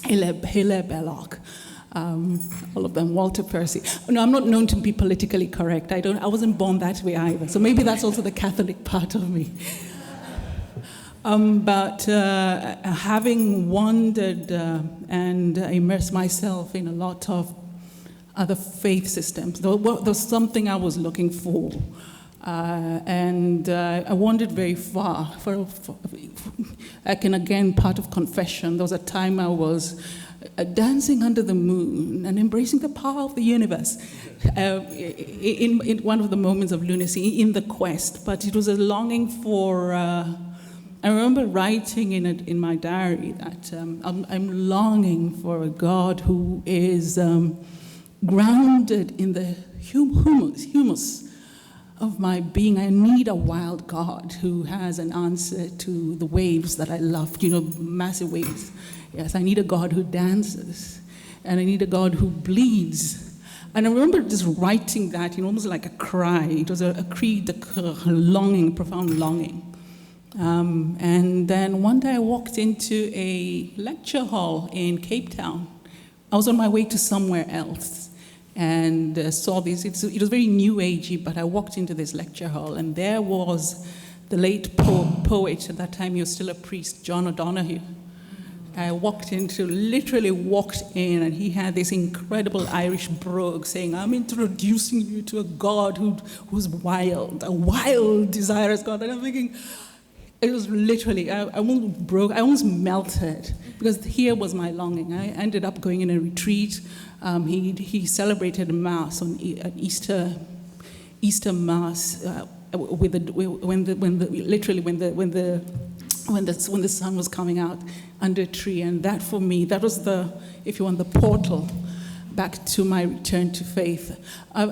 Hilaire Belloc, all of them, Walter Percy. No, I'm not known to be politically correct. I wasn't born that way either. So maybe that's also the Catholic part of me. But having wandered and immersed myself in a lot of other faith systems, there was something I was looking for. And I wandered very far. Again, part of confession, there was a time I was dancing under the moon and embracing the power of the universe in one of the moments of lunacy, in the quest. But it was a longing for... I remember writing in my diary that I'm longing for a God who is grounded in the humus of my being. I need a wild God who has an answer to the waves that I love, massive waves. Yes, I need a God who dances, and I need a God who bleeds. And I remember just writing that, almost like a cry. It was a creed, a longing, profound longing. And then one day I walked into a lecture hall in Cape Town. I was on my way to somewhere else and saw this. It was very new agey, but I walked into this lecture hall, and there was the late poet, at that time he was still a priest, John O'Donoghue. I literally walked in, and he had this incredible Irish brogue saying, I'm introducing you to a God who's wild, a wild, desirous God. And I'm thinking, it was literally, I almost broke, I almost melted, because here was my longing. I ended up going in a retreat. He celebrated a Mass on Easter Mass when the sun was coming out under a tree, and that for me, that was the, if you want, the portal back to my return to faith. I'll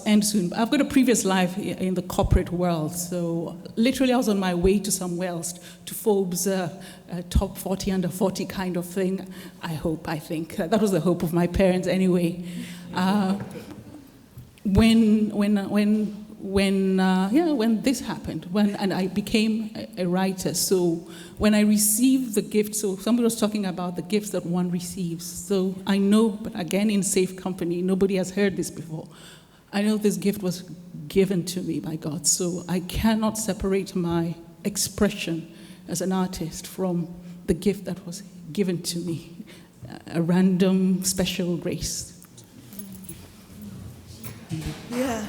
end soon. I've got a previous life in the corporate world, so literally I was on my way to somewhere else, to Forbes' top 40 under 40 kind of thing. I think. That was the hope of my parents anyway. When this happened, and I became a writer. So when I received the gift, so somebody was talking about the gifts that one receives. So I know, but again in safe company, nobody has heard this before. I know this gift was given to me by God. So I cannot separate my expression as an artist from the gift that was given to me, a random special grace. Yeah.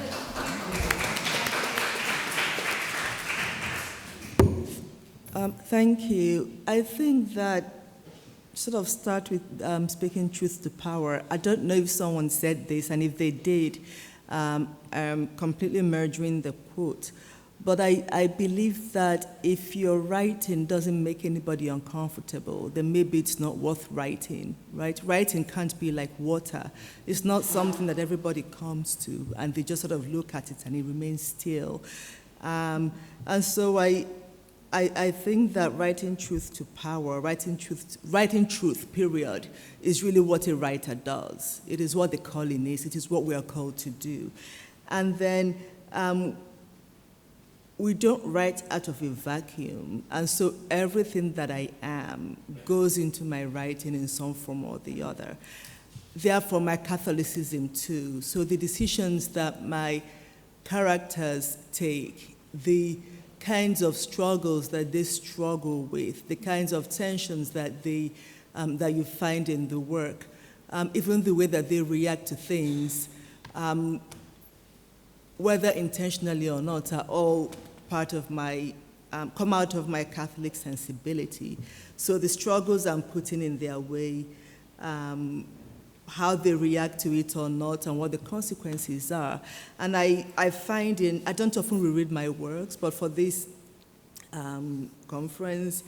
Thank you. I think that sort of start with speaking truth to power. I don't know if someone said this, and if they did, I'm completely murdering the quote. But I believe that if your writing doesn't make anybody uncomfortable, then maybe it's not worth writing, right? Writing can't be like water. It's not something that everybody comes to, and they just sort of look at it and it remains still. And so I think that writing truth to power, writing truth, period, is really what a writer does. It is what the calling is. It is what we are called to do. And then we don't write out of a vacuum. And so everything that I am goes into my writing in some form or the other. Therefore, my Catholicism too. So the decisions that my characters take, the kinds of struggles that they struggle with, the kinds of tensions that that you find in the work, even the way that they react to things, whether intentionally or not, are all part of my, come out of my Catholic sensibility. So the struggles I'm putting in their way, how they react to it or not, and what the consequences are. And I find I don't often reread my works, but for this conference,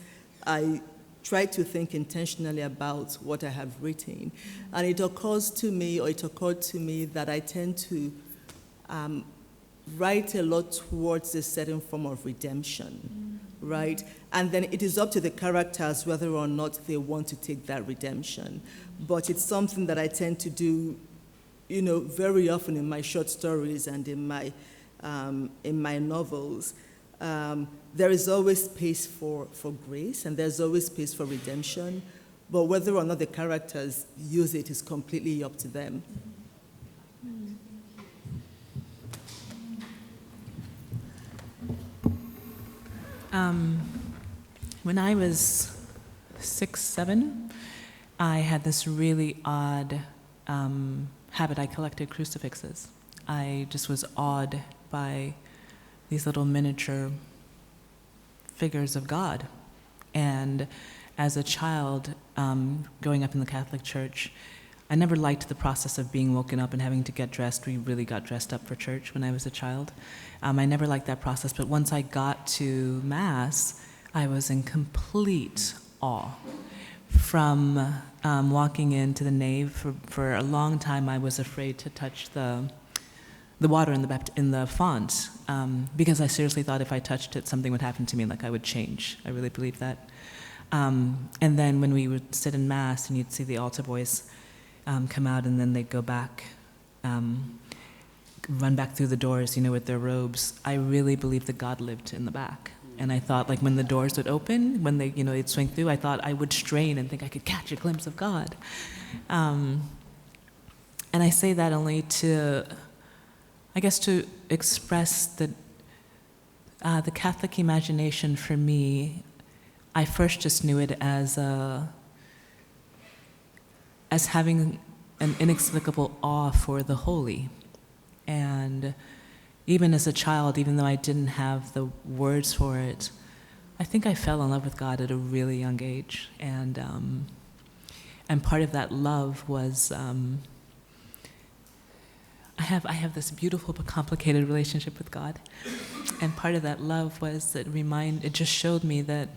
I try to think intentionally about what I have written. And it occurred to me that I tend to write a lot towards a certain form of redemption, right? And then it is up to the characters whether or not they want to take that redemption. But it's something that I tend to do, very often in my short stories and in my novels. There is always space for grace, and there's always space for redemption, but whether or not the characters use it is completely up to them. When I was 6, 7, I had this really odd habit. I collected crucifixes. I just was awed by these little miniature figures of God. And as a child, growing up in the Catholic Church, I never liked the process of being woken up and having to get dressed. We really got dressed up for church when I was a child. I never liked that process, but once I got to Mass, I was in complete awe. From walking into the nave, for a long time I was afraid to touch the water in the font, because I seriously thought if I touched it, something would happen to me, like I would change. I really believed that. And then when we would sit in Mass and you'd see the altar boys come out, and then they'd go back, run back through the doors, with their robes, I really believed that God lived in the back. And I thought, like, when the doors would open, when they, they'd swing through, I thought I would strain and think I could catch a glimpse of God. And I say that only to express that the Catholic imagination for me, I first just knew it as having an inexplicable awe for the holy. And even as a child, even though I didn't have the words for it, I think I fell in love with God at a really young age. And part of that love was, I have this beautiful but complicated relationship with God. And part of that love was that it just showed me that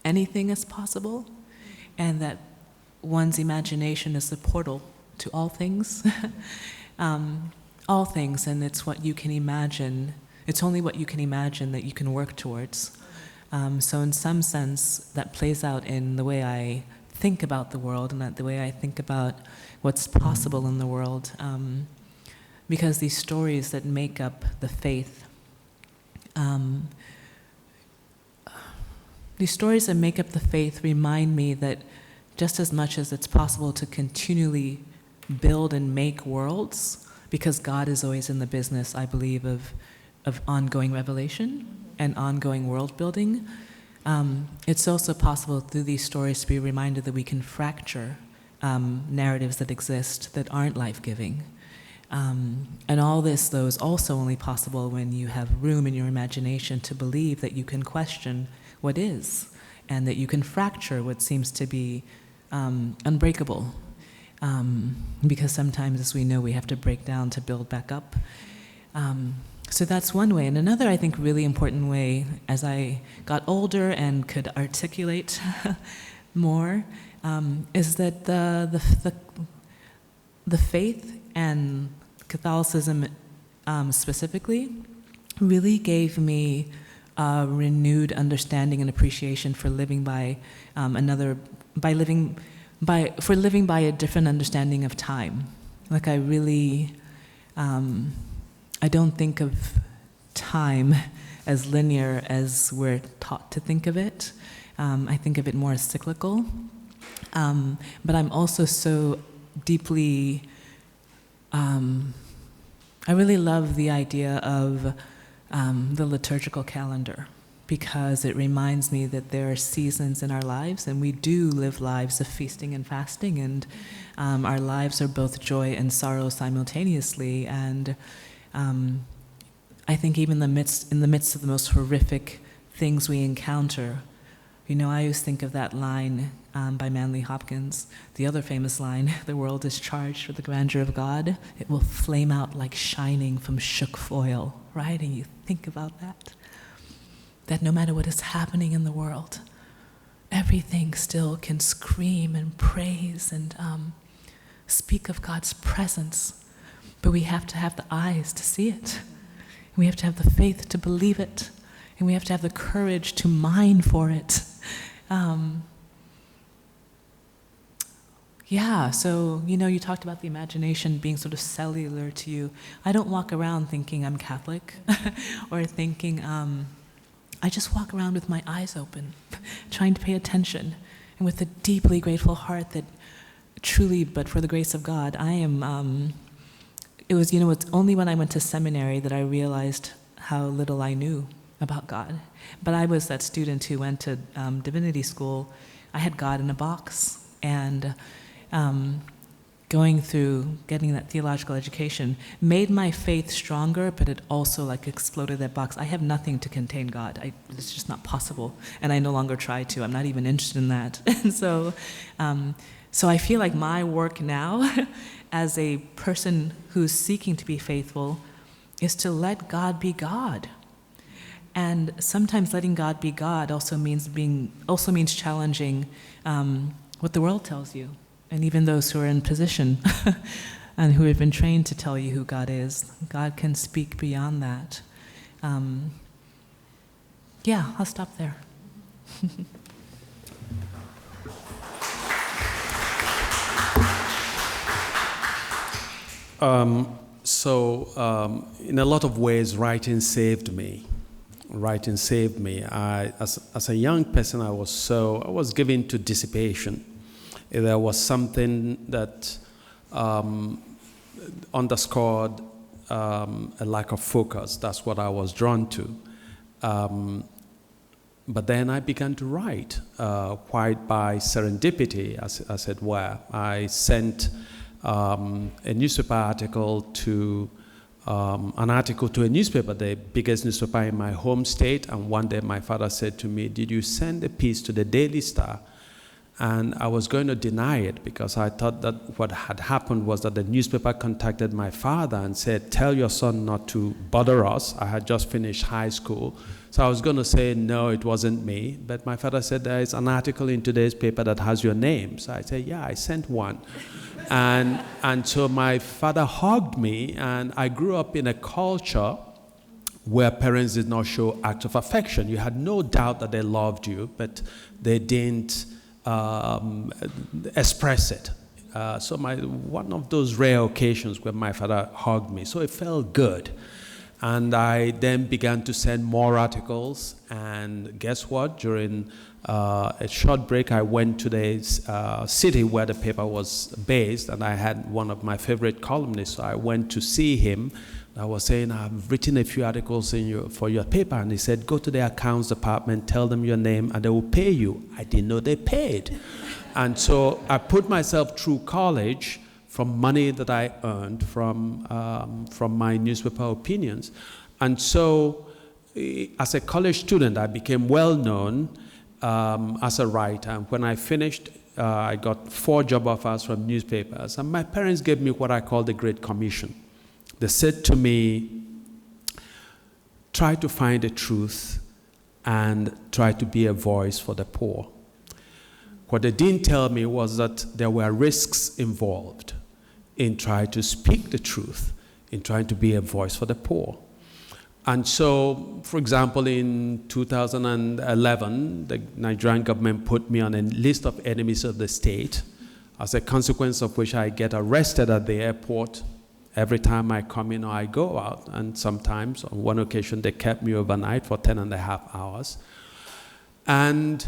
anything is possible, and that one's imagination is the portal to all things. All things, and it's what you can imagine. It's only what you can imagine that you can work towards. So in some sense, that plays out in the way I think about the world, and the way I think about what's possible in the world. Because these stories that make up the faith, remind me that just as much as it's possible to continually build and make worlds, because God is always in the business, I believe, of ongoing revelation and ongoing world building, it's also possible through these stories to be reminded that we can fracture narratives that exist that aren't life-giving. And all this, though, is also only possible when you have room in your imagination to believe that you can question what is, and that you can fracture what seems to be unbreakable. Because sometimes, as we know, we have to break down to build back up. So that's one way. And another, I think, really important way, as I got older and could articulate more, is that the faith and Catholicism specifically really gave me a renewed understanding and appreciation for living by living by a different understanding of time. Like I really, I don't think of time as linear as we're taught to think of it. I think of it more as cyclical. But I'm also so deeply, I really love the idea of the liturgical calendar, because it reminds me that there are seasons in our lives, and we do live lives of feasting and fasting, and our lives are both joy and sorrow simultaneously. And I think even in the midst of the most horrific things we encounter, I always think of that line by Manly Hopkins, the other famous line, "The world is charged with the grandeur of God. It will flame out like shining from shook foil," right? And you think about that. That no matter what is happening in the world, everything still can scream and praise and speak of God's presence. But we have to have the eyes to see it. We have to have the faith to believe it. And we have to have the courage to mine for it. Yeah, so, you talked about the imagination being sort of cellular to you. I don't walk around thinking I'm Catholic or thinking, I just walk around with my eyes open, trying to pay attention, and with a deeply grateful heart that truly, but for the grace of God, I am, it's only when I went to seminary that I realized how little I knew about God. But I was that student who went to divinity school. I had God in a box, and going through getting that theological education made my faith stronger, but it also exploded that box. I have nothing to contain God. It's just not possible, and I no longer try to. I'm not even interested in that. And so I feel like my work now as a person who's seeking to be faithful is to let God be God. And sometimes letting God be God also means challenging what the world tells you. And even those who are in position and who have been trained to tell you who God is, God can speak beyond that. I'll stop there. In a lot of ways, writing saved me. As a young person, I was given to dissipation. There was something that underscored a lack of focus. That's what I was drawn to. But then I began to write, quite by serendipity, as it were. I sent a newspaper article to a newspaper, the biggest newspaper in my home state, and one day my father said to me, "Did you send a piece to the Daily Star?" And I was going to deny it because I thought that what had happened was that the newspaper contacted my father and said, "Tell your son not to bother us." I had just finished high school. So I was going to say, no, it wasn't me. But my father said, "There is an article in today's paper that has your name." So I said, "Yeah, I sent one." And so my father hugged me, and I grew up in a culture where parents did not show acts of affection. You had no doubt that they loved you, but they didn't express it. So one of those rare occasions where my father hugged me, so it felt good. And I then began to send more articles, and guess what? During a short break, I went to the city where the paper was based, and I had one of my favorite columnists, so I went to see him. I was saying, "I've written a few articles for your paper," and he said, "Go to the accounts department, tell them your name, and they will pay you." I didn't know they paid. And so I put myself through college from money that I earned from my newspaper opinions. And so as a college student, I became well known as a writer. And when I finished, I got 4 job offers from newspapers, and my parents gave me what I call the Great Commission. They said to me, "Try to find the truth and try to be a voice for the poor." What they didn't tell me was that there were risks involved in trying to speak the truth, in trying to be a voice for the poor. And so, for example, in 2011, the Nigerian government put me on a list of enemies of the state, as a consequence of which I get arrested at the airport every time I come in or I go out. And sometimes, on one occasion, they kept me overnight for 10.5 hours. And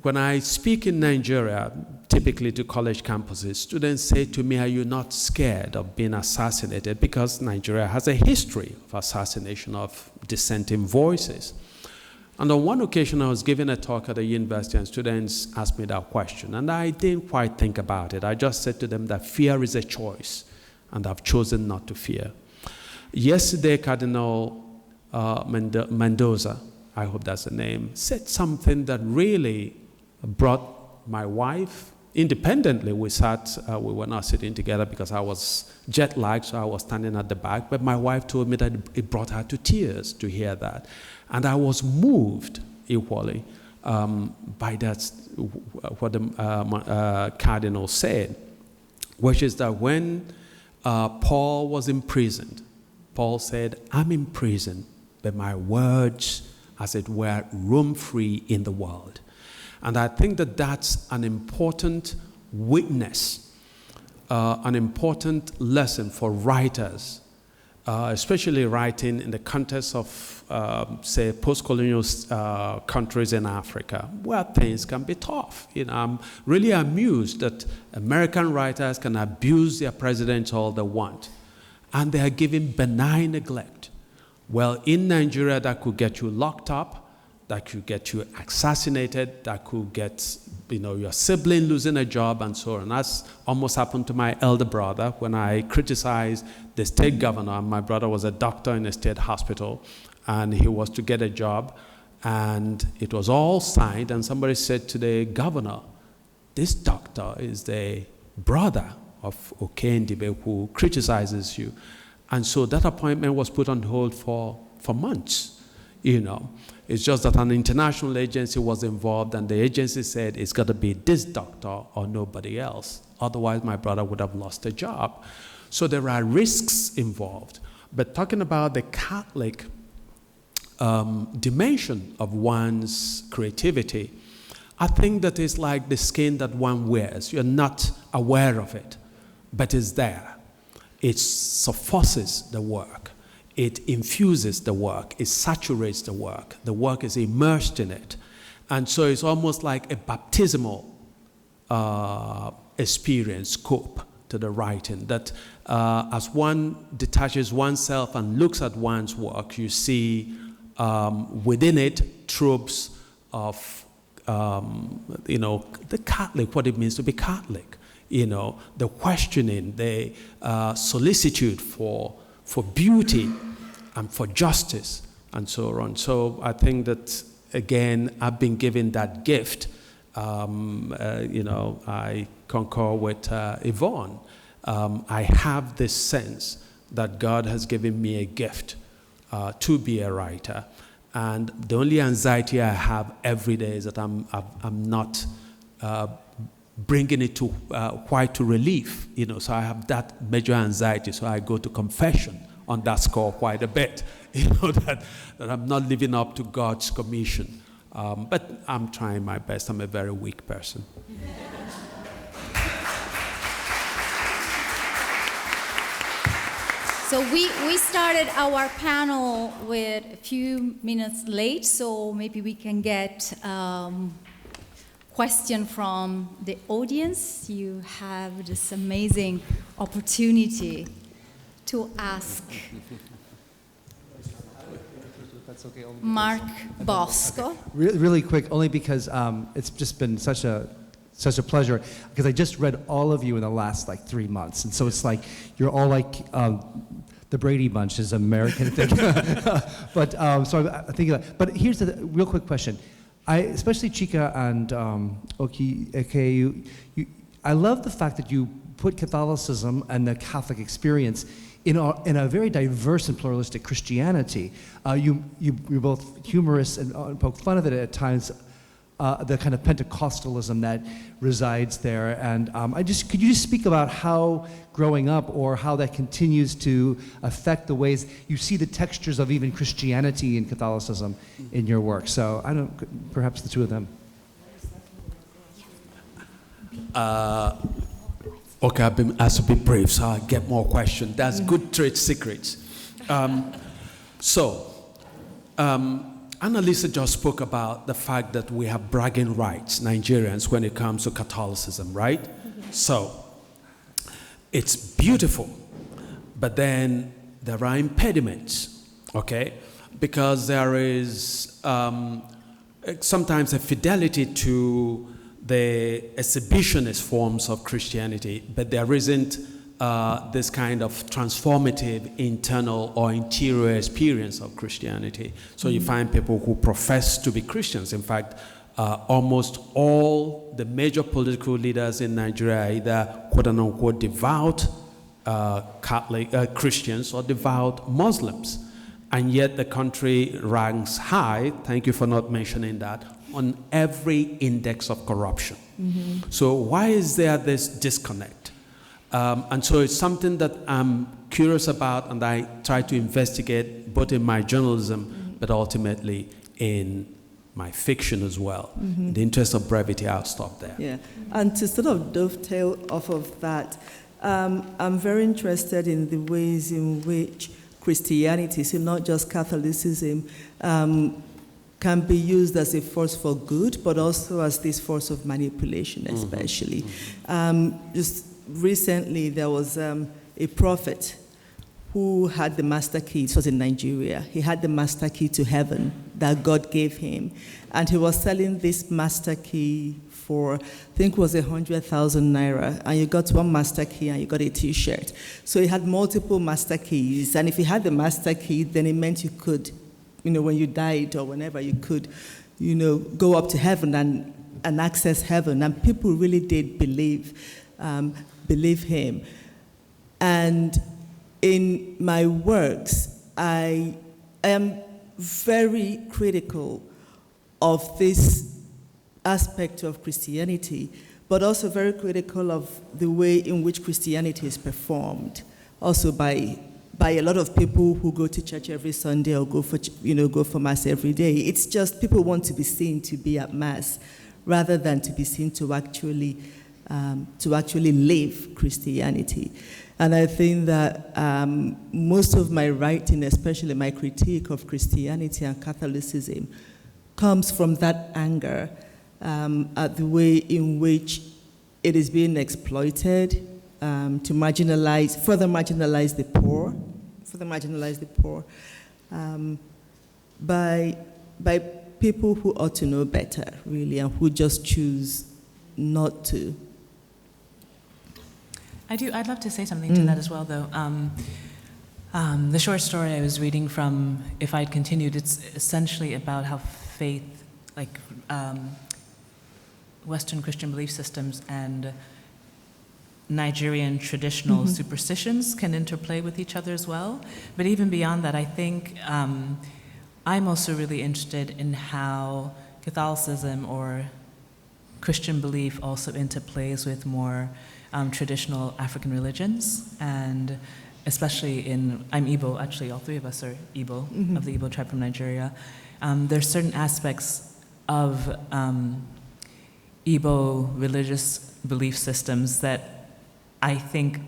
when I speak in Nigeria, typically to college campuses, students say to me, "Are you not scared of being assassinated?" Because Nigeria has a history of assassination of dissenting voices. And on one occasion, I was giving a talk at a university, and students asked me that question. And I didn't quite think about it. I just said to them that fear is a choice, and I've chosen not to fear. Yesterday, Cardinal Mendoza, I hope that's the name, said something that really brought my wife. Independently, we were not sitting together because I was jet lagged, so I was standing at the back. But my wife told me that it brought her to tears to hear that. And I was moved equally by that, what the cardinal said, which is that when Paul was imprisoned, Paul said, "I'm in prison, but my words as it were, roam free in the world. And I think that that's an important witness, an important lesson for writers, especially writing in the context of, say, post-colonial countries in Africa, where things can be tough. I'm really amused that American writers can abuse their presidents all they want, and they are given benign neglect. Well, in Nigeria, that could get you locked up, that could get you assassinated, that could get your sibling losing a job and so on. That's almost happened to my elder brother when I criticized the state governor. My brother was a doctor in a state hospital, and he was to get a job, and it was all signed, and somebody said to the governor, this doctor is the brother of Okendibe who criticizes you. And so that appointment was put on hold for months, It's just that an international agency was involved, and the agency said it's got to be this doctor or nobody else. Otherwise, my brother would have lost a job. So there are risks involved. But talking about the Catholic dimension of one's creativity, I think that it's like the skin that one wears. You're not aware of it, but it's there. It suffoses the work. It infuses the work. It saturates the work. The work is immersed in it. And so it's almost like a baptismal experience, scope to the writing, that as one detaches oneself and looks at one's work, you see within it tropes of, the Catholic, what it means to be Catholic, the questioning, the solicitude for beauty and for justice and so on. So I think that, again, I've been given that gift. I concur with Yvonne. I have this sense that God has given me a gift to be a writer. And the only anxiety I have every day is that I'm not bringing it to quite to relief. So I have that major anxiety. So I go to confession on that score quite a bit. That I'm not living up to God's commission. But I'm trying my best. I'm a very weak person. So we started our panel with a few minutes late, so maybe we can get question from the audience. You have this amazing opportunity to ask. Okay, Mark Bosco. Really quick, only because it's just been such a pleasure, because I just read all of you in the last 3 months, and so it's like you're all like the Brady Bunch is an American thing. But so I think, but here's the real quick question. Especially Chika and Eke, I love the fact that you put Catholicism and the Catholic experience in a very diverse and pluralistic Christianity. You're both humorous and poke fun of it at times, the kind of Pentecostalism that resides there. And could you just speak about how growing up, or how that continues to affect the ways you see the textures of even Christianity and Catholicism in your work? So perhaps the two of them. Okay, I've been asked to be brief, so I'll get more questions. That's good trade secrets. Annalisa just spoke about the fact that we have bragging rights, Nigerians, when it comes to Catholicism, right? So it's beautiful, but then there are impediments, okay? Because there is sometimes a fidelity to the exhibitionist forms of Christianity, but there isn't this kind of transformative internal or interior experience of Christianity. So you find people who profess to be Christians. In fact, almost all the major political leaders in Nigeria are either quote-unquote devout Catholic Christians or devout Muslims. And yet the country ranks high, thank you for not mentioning that, on every index of corruption. Mm-hmm. So why is there this disconnect? And so it's something that I'm curious about, and I try to investigate both in my journalism, but ultimately in my fiction as well. In the interest of brevity, I'll stop there. Yeah, and to sort of dovetail off of that, I'm very interested in the ways in which Christianity, so not just Catholicism, can be used as a force for good, but also as this force of manipulation, especially. Just recently, there was a prophet who had the master key. It was in Nigeria. He had the master key to heaven that God gave him. And he was selling this master key for, I think it was 100,000 naira. And you got one master key and you got a t-shirt. So he had multiple master keys. And if you had the master key, then it meant you could, when you died or whenever you could, go up to heaven and access heaven. And people really did believe him. And in my works, I am very critical of this aspect of Christianity, but also very critical of the way in which Christianity is performed, also by a lot of people who go to church every Sunday or go for Mass every day. It's just people want to be seen to be at Mass rather than to be seen to actually live Christianity. And I think that most of my writing, especially my critique of Christianity and Catholicism, comes from that anger at the way in which it is being exploited to further marginalize the poor, by people who ought to know better, really, and who just choose not to. I'd love to say something to that as well, though. The short story I was reading from, if I'd continued, it's essentially about how faith, like Western Christian belief systems and Nigerian traditional superstitions can interplay with each other as well. But even beyond that, I think I'm also really interested in how Catholicism or Christian belief also interplays with more traditional African religions, and especially I'm Igbo, actually all three of us are Igbo, of the Igbo tribe from Nigeria. There's certain aspects of Igbo religious belief systems that I think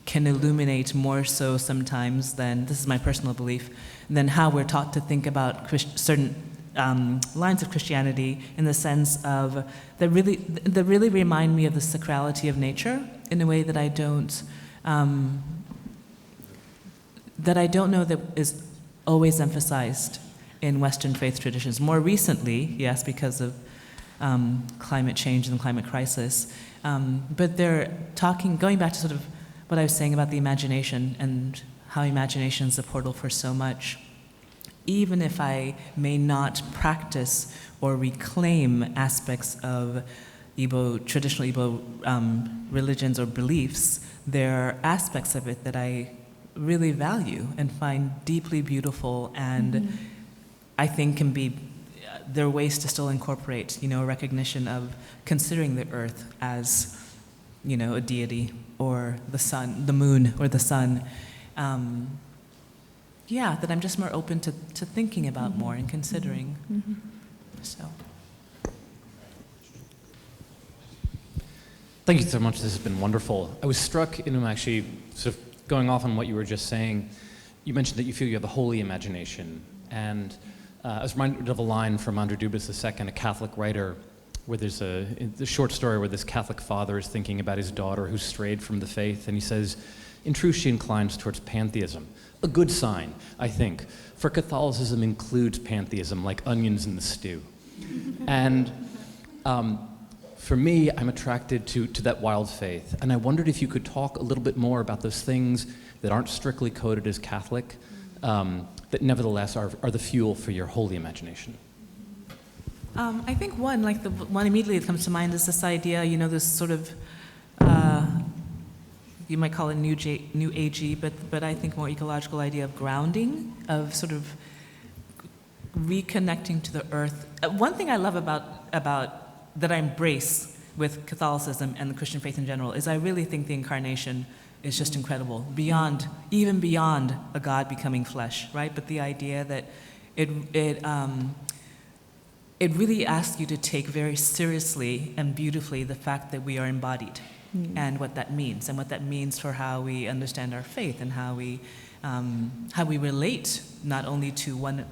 can illuminate more so sometimes than, this is my personal belief, than how we're taught to think about certain lines of Christianity, in the sense of that really remind me of the sacrality of nature in a way that I don't know that is always emphasized in Western faith traditions. More recently, yes, because of climate change and the climate crisis, but they're going back to sort of what I was saying about the imagination and how imagination is a portal for so much. Even if I may not practice or reclaim aspects of traditional Igbo religions or beliefs, there are aspects of it that I really value and find deeply beautiful, and I think there are ways to still incorporate, a recognition of considering the earth as, a deity, or the sun, the moon, or the sun. That I'm just more open to thinking about more and considering. So. Thank you so much. This has been wonderful. I was struck in actually sort of going off on what you were just saying. You mentioned that you feel you have a holy imagination, and I was reminded of a line from André Dubus II, a Catholic writer, where there's a short story where this Catholic father is thinking about his daughter who strayed from the faith, and he says, "In truth, she inclines towards pantheism. A good sign, I think, for Catholicism includes pantheism like onions in the stew." And for me, I'm attracted to that wild faith. And I wondered if you could talk a little bit more about those things that aren't strictly coded as Catholic, that nevertheless are the fuel for your holy imagination. I think the one immediately that comes to mind is this idea, this sort of, you might call it new agey, but I think more ecological idea of grounding, of sort of reconnecting to the earth. One thing I love about that I embrace with Catholicism and the Christian faith in general is I really think the incarnation is just incredible, even beyond a God becoming flesh, right? But the idea that It really asks you to take very seriously and beautifully the fact that we are embodied and what that means for how we understand our faith and how we relate not only to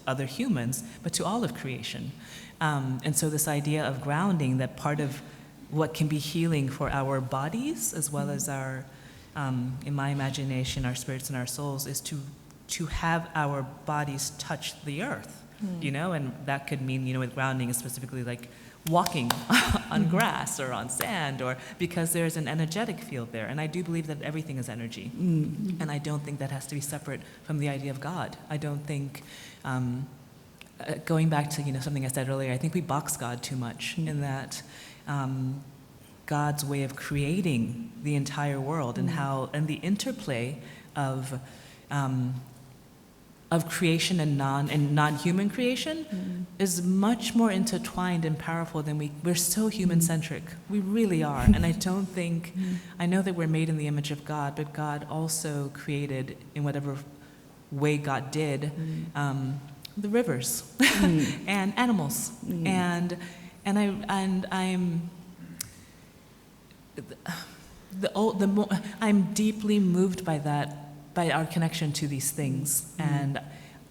other humans, but to all of creation. And so this idea of grounding, that part of what can be healing for our bodies as well as our, in my imagination, our spirits and our souls, is to have our bodies touch the earth, and that could mean, with grounding is specifically like walking on grass or on sand, or because there's an energetic field there. And I do believe that everything is energy. And I don't think that has to be separate from the idea of God. I don't think, going back to, something I said earlier, I think we box God too much in that God's way of creating the entire world and the interplay of creation and non-human creation is much more intertwined and powerful than we're so human-centric. We really are. And I don't think, I know that we're made in the image of God, but God also created, in whatever way God did, the rivers and animals. And I'm deeply moved by that, by our connection to these things, and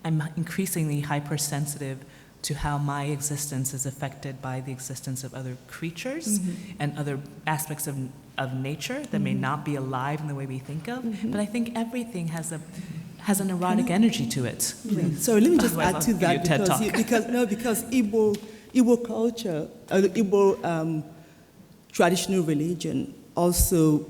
I'm increasingly hypersensitive to how my existence is affected by the existence of other creatures and other aspects of nature that may not be alive in the way we think of. But I think everything has an erotic energy to it. So let me just add to that, because Igbo culture, Igbo traditional religion also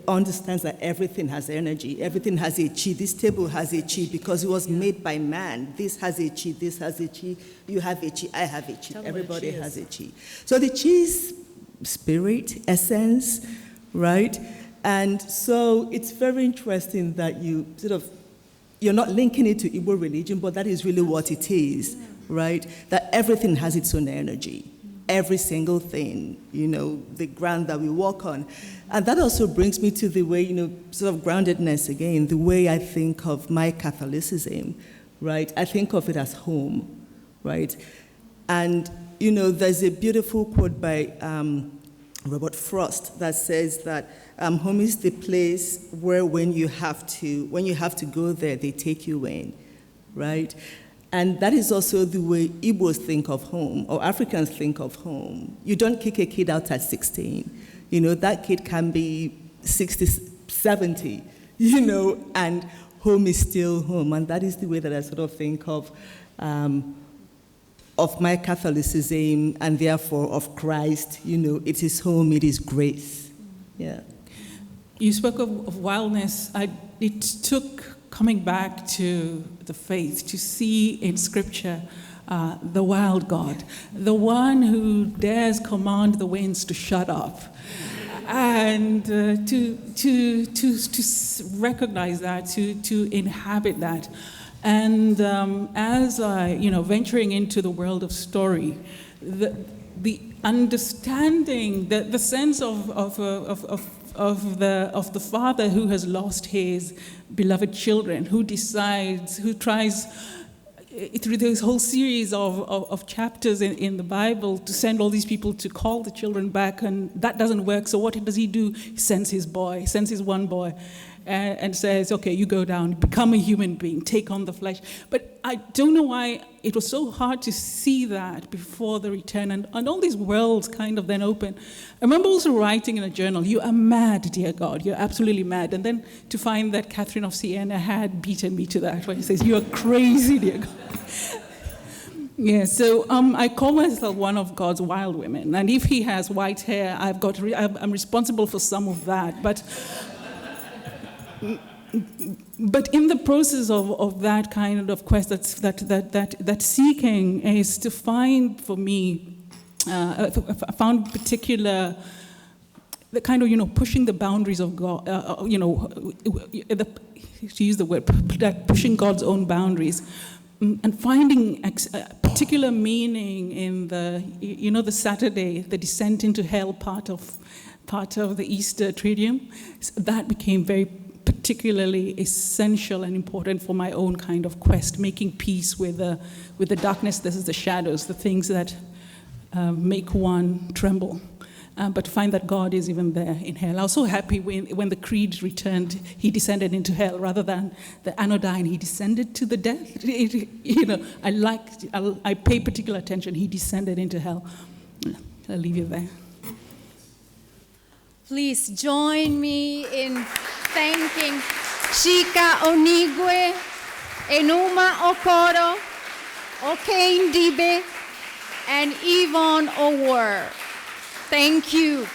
understands that everything has energy, everything has a chi. This table has a chi because it was made by man. This has a chi, this has a chi, you have a chi, I have a chi, everybody has a chi. So the chi is spirit, essence, right? And so it's very interesting that you're not linking it to Igbo religion, but that is really what it is, right? That everything has its own energy. Every single thing, the ground that we walk on. And that also brings me to the way, sort of groundedness again, the way I think of my Catholicism, right? I think of it as home, right? And, there's a beautiful quote by Robert Frost that says that home is the place where when you have to go there, they take you in, right? And that is also the way Igbos think of home, or Africans think of home. You don't kick a kid out at 16. That kid can be 60, 70, and home is still home. And that is the way that I sort of think of my Catholicism, and therefore of Christ. It is home, it is grace. Yeah. You spoke of wildness. It took coming back to the faith to see in Scripture the wild God, the one who dares command the winds to shut up, and to recognize that, to inhabit that. And as I, venturing into the world of story, the understanding, the sense of the father who has lost his beloved children, who tries through this whole series of chapters in the Bible to send all these people to call the children back, and that doesn't work. So what does he do? He sends his one boy, and says, okay, you go down, become a human being, take on the flesh. But I don't know why it was so hard to see that before the return, and all these worlds kind of then open. I remember also writing in a journal, you are mad, dear God, you're absolutely mad. And then to find that Catherine of Siena had beaten me to that, where she says, you are crazy, dear God. Yeah, so I call myself one of God's wild women. And if he has white hair, I'm responsible for some of that. But in the process of that kind of quest, that seeking is to find, for me, I found particular, the kind of, pushing the boundaries of God, to use the word, pushing God's own boundaries, and finding particular meaning in the Saturday, the descent into hell part of the Easter Triduum. That became very particularly essential and important for my own kind of quest, making peace with the darkness. This is the shadows, the things that make one tremble. But to find that God is even there in hell. I was so happy when the creed returned, he descended into hell rather than the anodyne, he descended to the death. I pay particular attention, he descended into hell. I'll leave you there. Please join me in thanking Chika Onigwe, Enuma Okoro, Oke Ndibe, and Yvonne Ower. Thank you.